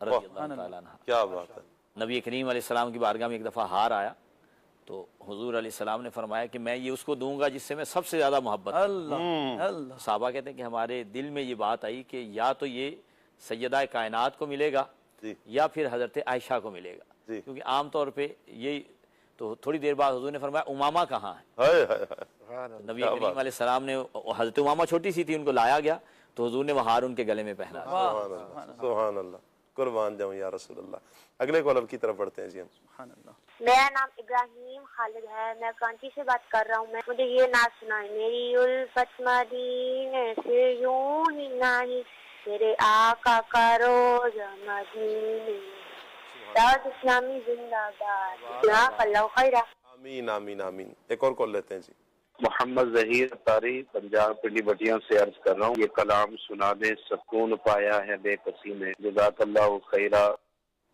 S2: رضی اللہ تعالیٰ عنہا.
S1: کیا بات ہے.
S2: نبی کریم علیہ السلام کی بارگاہ میں ایک دفعہ ہار آیا تو حضور علیہ السلام نے فرمایا کہ میں یہ اس کو دوں گا جس سے میں سب سے زیادہ محبت کروں. صحابہ کہتے ہیں کہ ہمارے دل میں یہ بات آئی کہ یا تو یہ سیدہ کائنات کو ملے گا یا پھر حضرت عائشہ کو ملے گا، کیونکہ عام طور پہ یہی. تو تھوڑی دیر بعد حضور نے فرمایا امامہ کہاں ہے؟ نبی کریم علیہ السلام نے، حضرت امامہ چھوٹی سی تھی، ان کو لایا گیا تو حضور نے وہ ہار ان کے گلے میں پہنا.
S1: سبحان اللہ، قربان جاؤں یا رسول اللہ. اگلے کالر کی طرف بڑھتے ہیں جی ہم.
S10: میرا نام ابراہیم خالد ہے، میں کانچی سے بات کر رہا ہوں. مجھے یہ نعت سنائیں. میری الفت مدینے سے یوں ہی نہیں، میرے آقا کا روزہ مدینے، دعوت اسلامی زندہ باد. جزاک اللہ خیرہ.
S1: آمین آمین آمین. ایک اور کال لیتے ہیں جی.
S9: محمد ظہیر اطاری پنجاب پنڈی بٹیاں سے عرض کر رہا ہوں، یہ کلام سنا دیں سکون پایا ہے بے کسی میں. جزاک اللہ خیرہ.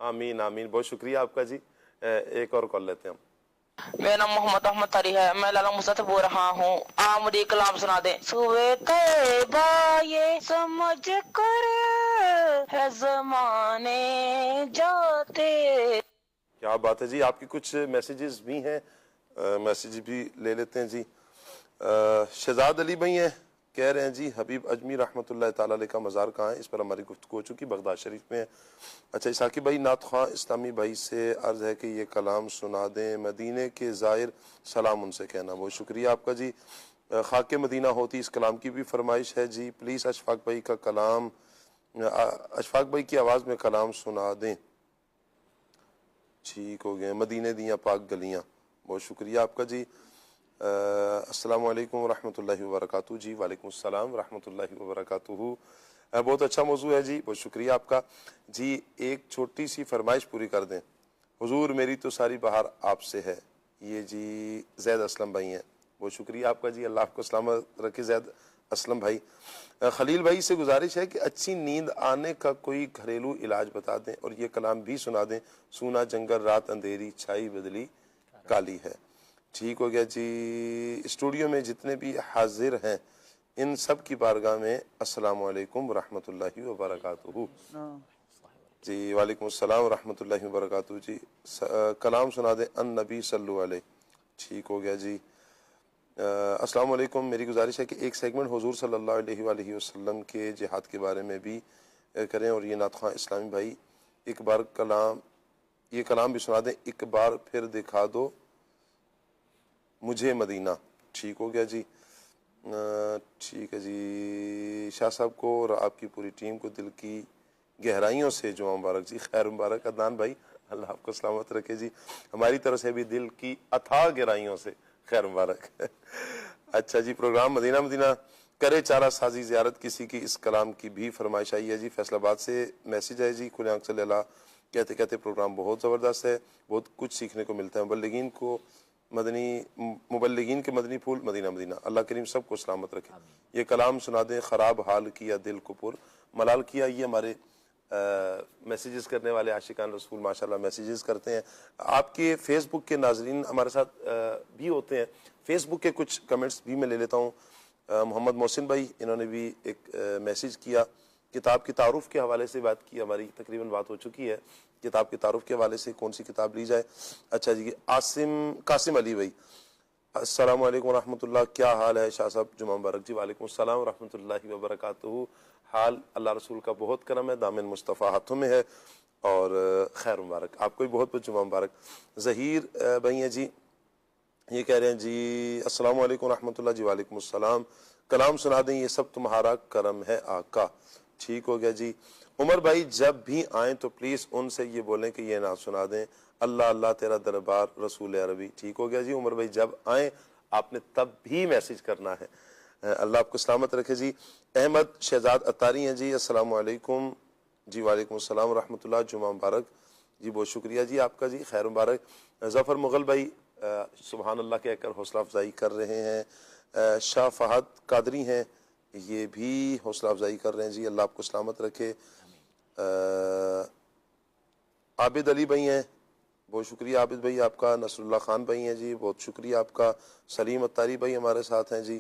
S1: آمین آمین. بہت شکریہ آپ کا جی. ایک اور کال لیتے ہیں ہم.
S11: میرا نام محمد احمد طاری ہے، میں لالا موسیٰ سے بول رہا ہوں. آپ مجھے کلام سنا دیں. سوئے طیبہ یہ سمجھ کر ہے زمانے جاتے.
S1: کیا بات ہے جی. آپ کی کچھ میسیجز بھی ہیں، میسیج بھی لے لیتے ہیں جی. شہزاد علی بھائی ہیں، کہہ رہے ہیں جی حبیب اجمی رحمۃ اللہ تعالیٰ علیہ کا مزار کہاں ہے؟ اس پر ہماری گفتگو ہو چکی، بغداد شریف میں ہے. اچھا ثاقب بھائی نعت خواں اسلامی بھائی سے عرض ہے کہ یہ کلام سنا دیں، مدینے کے زائر سلام ان سے کہنا. بہت شکریہ آپ کا جی. خاک مدینہ ہوتی اس کلام کی بھی فرمائش ہے جی. پلیز اشفاق بھائی کا کلام، اشفاق بھائی کی آواز میں کلام سنا دیں. ٹھیک ہو گئے. مدینے دیاں پاک گلیاں. بہت شکریہ آپ کا جی. السلام علیکم ورحمۃ اللہ وبرکاتہ. جی وعلیکم السلام ورحمۃ اللہ وبرکاتہ. بہت اچھا موضوع ہے جی، بہت شکریہ آپ کا جی. ایک چھوٹی سی فرمائش پوری کر دیں. حضور میری تو ساری بہار آپ سے ہے. یہ جی زید اسلم بھائی ہیں. بہت شکریہ آپ کا جی. اللہ آپ کو سلامت رکھے زید اسلم بھائی. خلیل بھائی سے گزارش ہے کہ اچھی نیند آنے کا کوئی گھریلو علاج بتا دیں اور یہ کلام بھی سنا دیں. سونا جنگل رات اندھیری چھائی بدلی کالی ہے. ٹھیک ہو گیا جی. اسٹوڈیو میں جتنے بھی حاضر ہیں ان سب کی بارگاہ میں السلام علیکم ورحمۃ اللہ وبرکاتہ. جی وعلیکم السلام ورحمۃ اللہ وبرکاتہ. جی کلام سنا دیں ان نبی صلو علیہ. ٹھیک ہو گیا جی. السلام علیکم. میری گزارش ہے کہ ایک سیگمنٹ حضور صلی اللہ علیہ وآلہ وسلم کے جہاد کے بارے میں بھی کریں اور یہ نعت خواں اسلامی بھائی ایک بار یہ کلام بھی سنا دیں. ایک بار پھر دکھا دو مجھے مدینہ. ٹھیک ہو گیا جی. ٹھیک ہے جی. شاہ صاحب کو اور آپ کی پوری ٹیم کو دل کی گہرائیوں سے جمعہ مبارک جی. خیر مبارک. عدنان بھائی اللہ آپ کو سلامت رکھے جی. ہماری طرف سے بھی دل کی اتھاہ گہرائیوں سے خیر مبارک. اچھا جی. پروگرام مدینہ مدینہ کرے چارہ سازی زیارت کسی کی اس کلام کی بھی فرمائش آئی ہے جی. فیصل آباد سے میسیج ہے جی. کھلے آنکھ صلی اللہ کہتے کہتے پروگرام بہت زبردست ہے، بہت کچھ سیکھنے کو ملتا ہے. مبلغین کے مدنی پھول مدینہ مدینہ. اللہ کریم سب کو سلامت رکھے. یہ کلام سنا دیں خراب حال کیا دل کو پر ملال کیا. یہ ہمارے میسیجز کرنے والے عاشقان رسول ماشاءاللہ میسیجز کرتے ہیں. آپ کے فیس بک کے ناظرین ہمارے ساتھ بھی ہوتے ہیں. فیس بک کے کچھ کمنٹس بھی میں لے لیتا ہوں. محمد محسن بھائی انہوں نے بھی ایک میسیج کیا. کتاب کی تعارف کے حوالے سے بات کی. ہماری تقریباً بات ہو چکی ہے کتاب کے تعارف کے حوالے سے کون سی کتاب لی جائے. اچھا جی. قاسم علی بھائی السلام علیکم ورحمۃ اللہ. کیا حال ہے شاہ صاحب؟ جمعہ مبارک جی. وعلیکم السلام ورحمۃ اللہ وبرکاتہ. حال اللہ رسول کا بہت کرم ہے، دامن مصطفیٰ ہاتھوں میں ہے اور خیر مبارک. آپ کو بھی بہت بہت جمعہ مبارک. ظہیر بھائی ہیں جی. یہ کہہ رہے ہیں جی السلام علیکم رحمۃ اللہ، جی وعلیکم السلام، کلام سنا دیں، یہ سب تمہارا کرم ہے آقا۔ ٹھیک ہو گیا جی۔ عمر بھائی جب بھی آئیں تو پلیز ان سے یہ بولیں کہ یہ نعت سنا دیں، اللہ اللہ تیرا دربار رسول عربی۔ ٹھیک ہو گیا جی عمر بھائی، جب آئیں آپ نے تب بھی میسج کرنا ہے۔ اللہ آپ کو سلامت رکھے جی۔ احمد شہزاد اتاری ہیں جی، السلام علیکم، جی وعلیکم السلام ورحمۃ اللہ، جمعہ مبارک، جی بہت شکریہ جی آپ کا، جی خیر مبارک۔ ظفر مغل بھائی سبحان اللہ کہہ کر حوصلہ افزائی کر رہے ہیں۔ شاہ فہد قادری ہیں، یہ بھی حوصلہ افزائی کر رہے ہیں جی، اللہ آپ کو سلامت رکھے۔ عابد علی بھائی ہیں، بہت شکریہ عابد بھائی آپ کا۔ نصر اللہ خان بھائی ہیں جی، بہت شکریہ آپ کا۔ سلیم اتاری بھائی ہمارے ساتھ ہیں جی،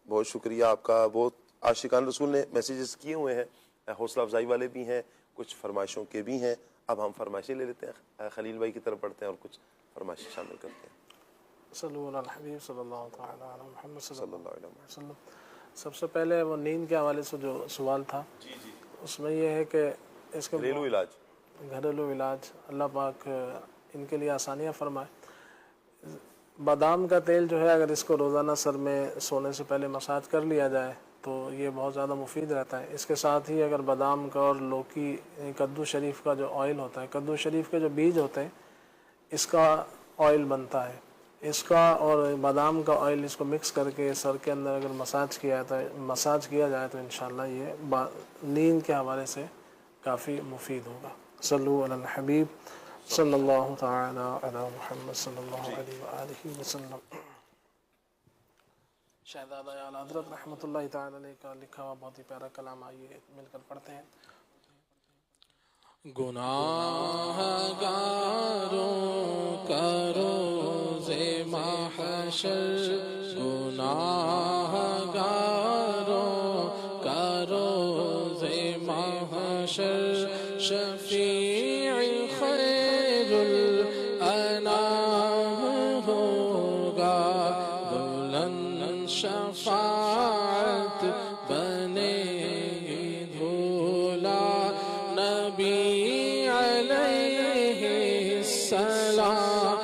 S1: بہت شکریہ آپ کا۔ بہت عاشقان رسول نے میسیجز کیے ہوئے ہیں، حوصلہ افزائی والے بھی ہیں، کچھ فرمائشوں کے بھی ہیں۔ اب ہم فرمائشیں لے لیتے ہیں، خلیل بھائی کی طرف پڑھتے ہیں اور کچھ فرمائشیں شامل کرتے ہیں۔
S3: صلو علی الحبیب صلی اللہ تعالی علی محمد صلی اللہ علیہ وسلم۔ سب سے پہلے وہ نیند کے حوالے سے جو سوال تھا، اس میں یہ ہے کہ اس کے
S1: گھریلو
S3: علاج اللہ پاک ان کے لیے آسانیاں فرمائے۔ بادام کا تیل جو ہے اگر اس کو روزانہ سر میں سونے سے پہلے مساج کر لیا جائے تو یہ بہت زیادہ مفید رہتا ہے۔ اس کے ساتھ ہی اگر بادام کا اور لوکی کدو شریف کا جو آئل ہوتا ہے، کدو شریف کے جو بیج ہوتے ہیں اس کا آئل بنتا ہے، اس کا اور بادام کا آئل اس کو مکس کر کے سر کے اندر اگر مساج کیا جائے تو انشاءاللہ یہ نیند کے حوالے سے کافی مفید ہوگا۔ صلو علی الحبیب صلی اللہ تعالی علی محمد صلی اللہ علیہ وآلہ وسلم۔ شہزادہ اعلیٰ حضرت رحمۃ اللہ تعالی علیہ کا لکھا ہوا بہت ہی پیارا کلام، آئیے مل کر پڑھتے ہیں۔ گناہ گاروں کا روز محشر، گناہ گاروں کا روز محشر، شفیع خیر الانام ہوگا، بلند شفاعت بنے دھولا، نبی علیہ السلام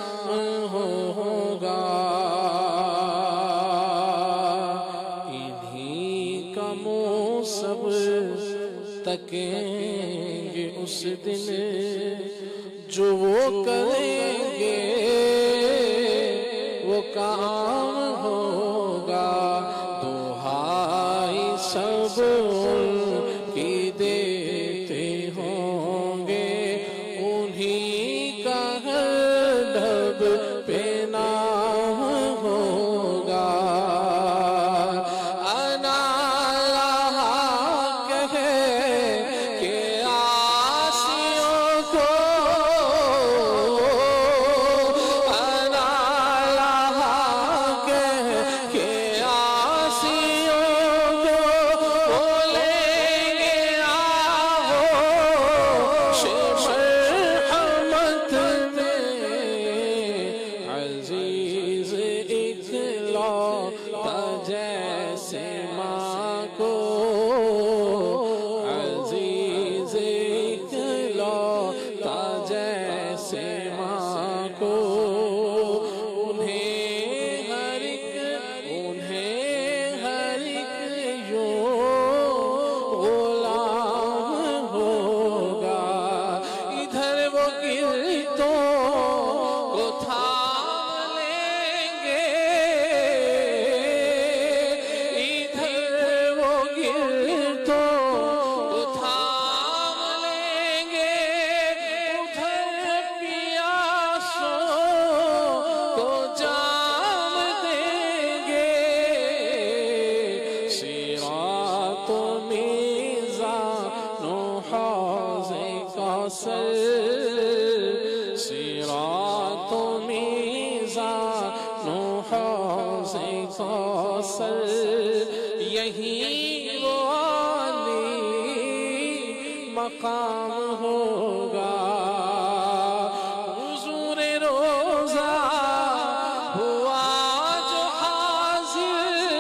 S3: ہوگا، انہی کا منہ سب تکیں گے اس دن، جو وہ کریں گے وہ کام ہوگا، دہائی سب کی دیتے ہوں گے، انہی کا ہر ڈھب پہ نام ہوگا، انا لہا کہے کہ آسیوں کو، انا لہا کہے کہ آسیوں کو بولیں گے آہو مرحمت میں، عزیز اکلوتا جیسے ماں کو، عزیز اکلوتا جیسے ماں کو، انہیں ہر ایک یوں غلام ہوگا، ادھر وہ گرتوں کو تھام لیں گے، ادھر وہ گرتوں کو تھام لیں گے، ادھر پیاسوں کو جام دیں گے، صراط و میزان و حوض کوثر، صراط و میزان و حوض کوثر، یہی وہ عالی مقام ہوگا، حضور روزہ ہوا جو حاضر،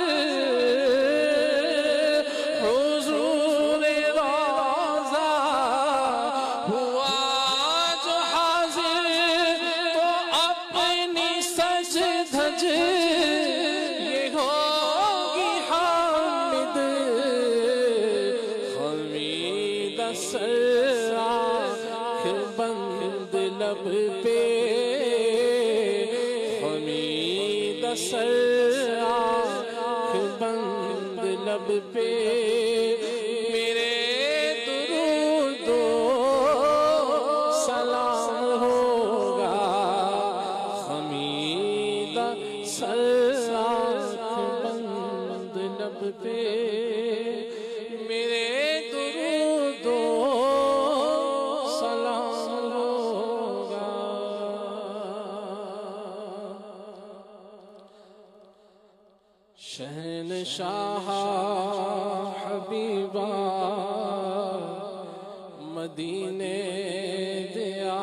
S3: حضور روزہ ہوا جو حاضر، تو اپنی سر سر آنکھ بند لب پہ حمید سر آنکھ بند لب پہ میرے درود و سلام ہوگا حمید سر آنکھ بند لب پہ میرے درود و سلام ہوگا شہنشاہ حبیبہ مدینے دیا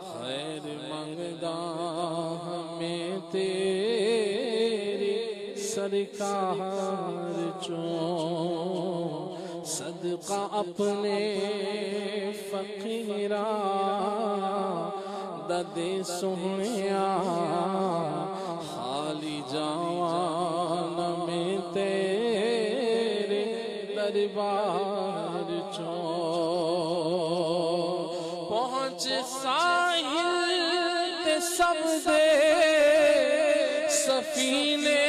S3: خیر منگدا ہمیں تیری سرکار چوں صدقہ اپنے فقیرہ ددے سہنیا خالی جوان میں تیرے دربار چوں پہنچ ساحل تے سب دے سفینے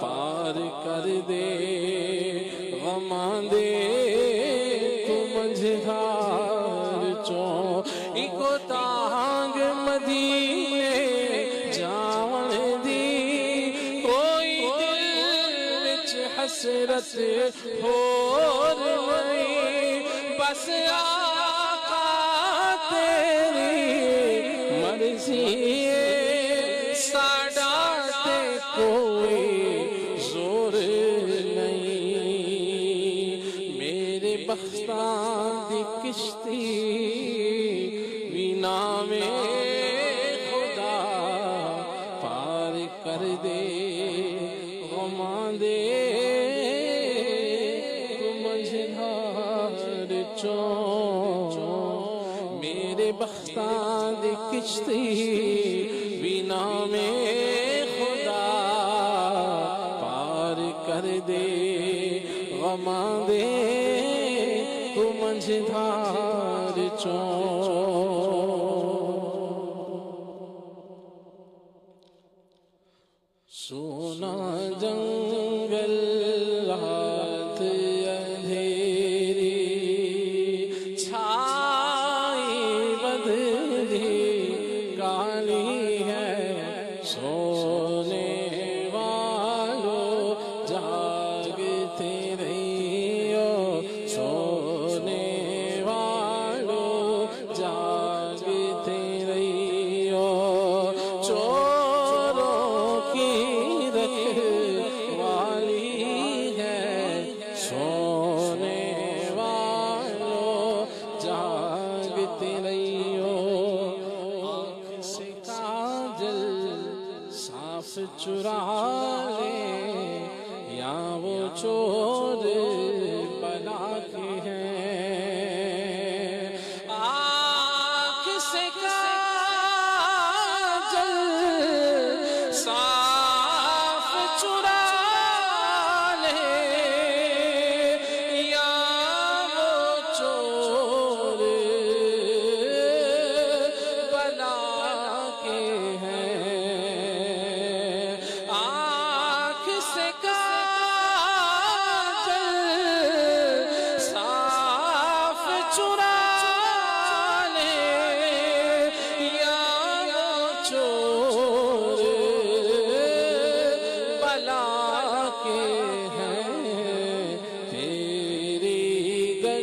S3: پار کر دے غماں دے تو منجھار چوں ایکو تانگ مدینے جاون دی کوئی دل وچ حسرت ہور نہیں بس آقا تیری مرضی کوئی زور نہیں میرے بختاں دی کشتی وینا میں خدا پار کر دے غماں دے تو منجھار چوں میرے بختاں دی کشتی وینا میں کر دے غماں دے تو منجھار چوں سونا جنگل رات اندھیری چھائی بدلی کالی ہے سونے جاگتے رہیو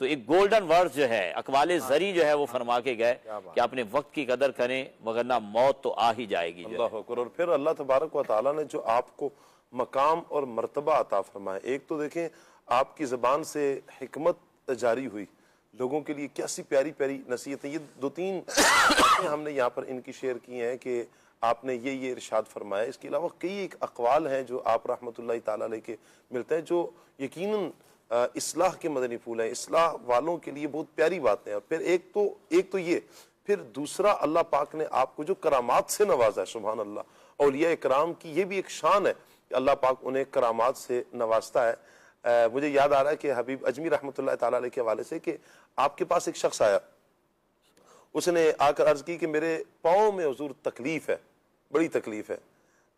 S2: تو ایک گولڈن ورڈ جو ہے اقوال زری جو ہے وہ فرما کے گئے کہ اپنے وقت کی قدر کریں وگرنہ موت تو آ ہی جائے گی.
S1: اللہ اکبر. اور پھر اللہ تبارک و تعالیٰ نے جو آپ کو مقام اور مرتبہ عطا فرمایا, ایک تو دیکھیں آپ کی زبان سے حکمت جاری ہوئی, لوگوں کے لیے کیسی پیاری پیاری نصیحتیں. یہ 2-3 باتیں ہم نے یہاں پر ان کی شیئر کی ہیں کہ آپ نے یہ ارشاد فرمایا. اس کے علاوہ کئی ایک اقوال ہیں جو آپ رحمۃ اللہ تعالیٰ علیہ کے ملتے ہیں, جو یقیناً اصلاح کے مدنی پھول ہیں, اصلاح والوں کے لیے بہت پیاری باتیں ہیں. اور پھر ایک تو یہ, پھر دوسرا اللہ پاک نے آپ کو جو کرامات سے نوازا ہے, سبحان اللہ. اولیاء اکرام کی یہ بھی ایک شان ہے کہ اللہ پاک انہیں کرامات سے نوازتا ہے. مجھے یاد آ رہا ہے کہ حبیب اجمی رحمۃ اللہ تعالیٰ علیہ کے حوالے سے کہ آپ کے پاس ایک شخص آیا, اس نے آ کر عرض کی کہ میرے پاؤں میں حضور تکلیف ہے, بڑی تکلیف ہے.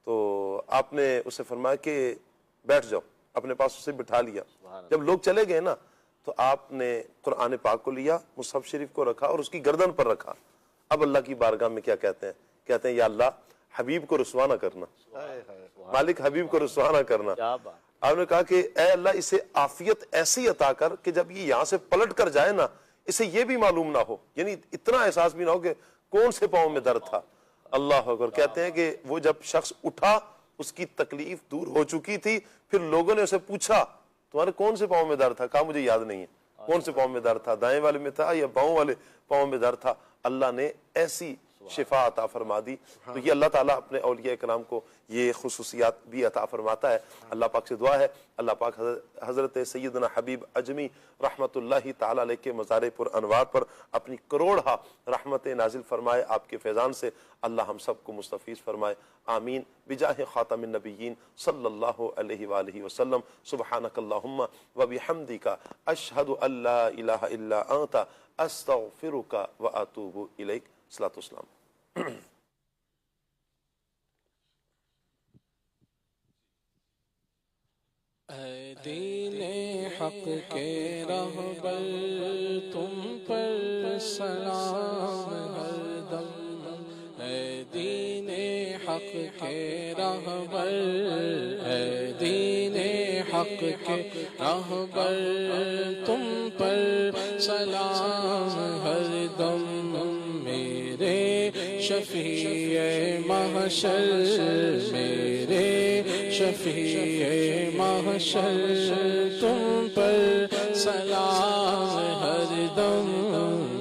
S1: تو آپ نے اسے فرمایا کہ بیٹھ جاؤ, اپنے پاس اسے بٹھا لیا. جب لوگ چلے گئے نا تو آپ نے قرآن پاک کو لیا, مصحف شریف کو رکھا اور اس کی گردن پر رکھا. اب اللہ کی بارگاہ میں کیا کہتے ہیں, کہتے ہیں یا اللہ حبیب کو رسوا نہ کرنا, مالک حبیب کو رسوا نہ کرنا. آپ نے کہا کہ اے اللہ اسے عافیت ایسی عطا کر کہ جب یہ یہاں سے پلٹ کر جائے نا اسے یہ بھی معلوم نہ ہو, یعنی اتنا احساس بھی نہ ہو کہ کون سے پاؤں میں درد تھا. اللہ اکبر. کہتے ہیں کہ وہ جب شخص اٹھا اس کی تکلیف دور ہو چکی تھی, پھر لوگوں نے اسے پوچھا تمہارے کون سے پاؤں میں درد تھا, کہا مجھے یاد نہیں ہے کون سے پاؤں میں درد تھا, دائیں والے میں تھا یا باؤں والے پاؤں میں درد تھا. اللہ نے ایسی شفا عطا فرما دی. تو یہ اللہ تعالیٰ اپنے اولیاء کرام کو یہ خصوصیات بھی عطا فرماتا ہے. اللہ پاک سے دعا ہے اللہ پاک حضرت سیدنا حبیب اجمی رحمت اللہ تعالیٰ علیہ کے مزار پر انوار پر اپنی کروڑہا رحمت نازل فرمائے. آپ کے فیضان سے اللہ ہم سب کو مستفیض فرمائے. آمین بجاہ خاتم النبیین صلی اللہ علیہ وآلہ وسلم. سبحانک اللہم و بحمدک اشہد ان لا الہ الا انت استغفرک و اتوب الیک. صلاۃ والسلام.
S3: اے دین حق کے رہبر تم پر سلام ہر دم. اے دین حق کے رہبر, اے دین حق کے رہبر تم پر سلام ہر دم. میرے شفیع محشر, میرے شفیع محشر تم پر سلام ہر دم.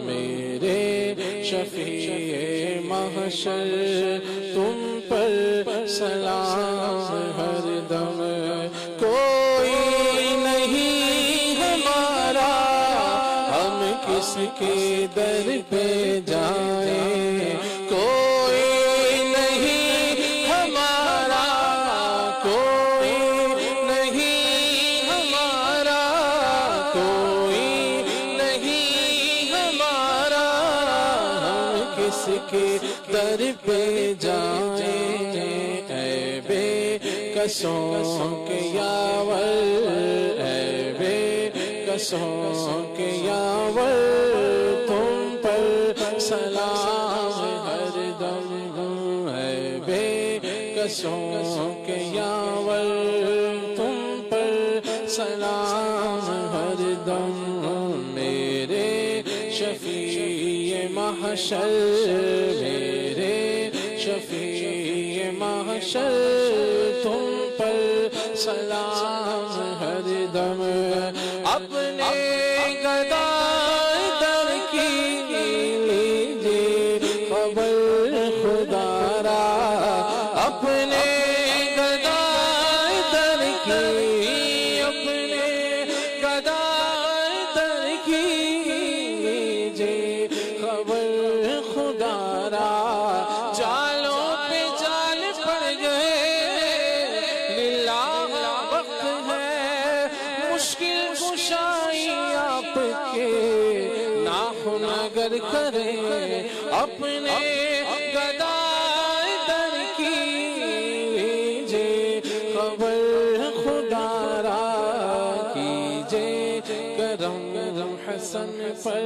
S3: میرے شفیع محشر تم پر سلام ہر دم. کوئی نہیں ہمارا ہم کس کے در پہ جائیں, کوئی نہیں ہمارا, کوئی نہیں ہمارا, کوئی نہیں ہمارا, ہم کس کے در پہ جائیں. اے بے کسوں کے یاور, اے بے کسوں کے یاور تم پر سلام ہر دم. اے بے کسوں کے یاور تم پر سلام ہر دم. میرے شفیع محشر, میرے شفیع محشر تم پر سلام ہر دم. اپنے گدائے در کی لیجیے خبر خدا را, اپنے گدائے در کی, اپنے گدائے در کی لیجیے خبر خدا را. جالوں پہ جال پڑ گئے للہ وقت ہے, مشکل کشائی آپ کے ناخن اگر کریں, اپنے گدائے در کی لیجیے خبر خدا را. کیجیے کرم حسن پر,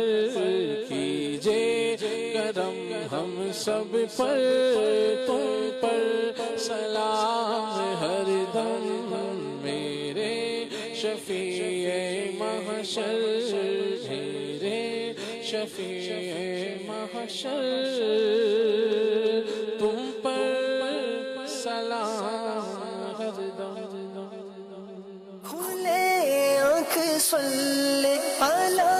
S3: کیجیے کرم ہم سب پر تم پر سلام ہر دم. میرے شفیع محشر شفیع محشر تم پر سلام ہر دم
S12: کھلے آنکھ صلی علی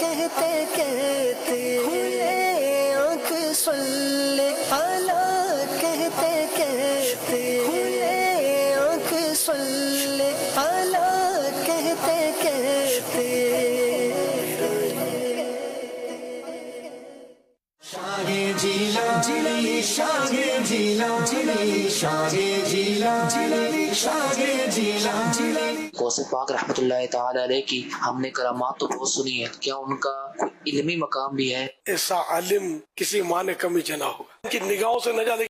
S12: کہتے کہتے کھلے آنکھ صلی علی کہتے کہتے کھلے آنکھ صلی علی کہتے کہتے
S13: غوث پاک رحمۃ اللہ تعالی علیہ کی ہم نے کرامات تو بہت سنی ہے، کیا ان کا کوئی علمی مقام بھی ہے؟
S8: ایسا عالم کسی ماں نے کمی جنا ہوگا، ان کی نگاہوں سے نہ جانے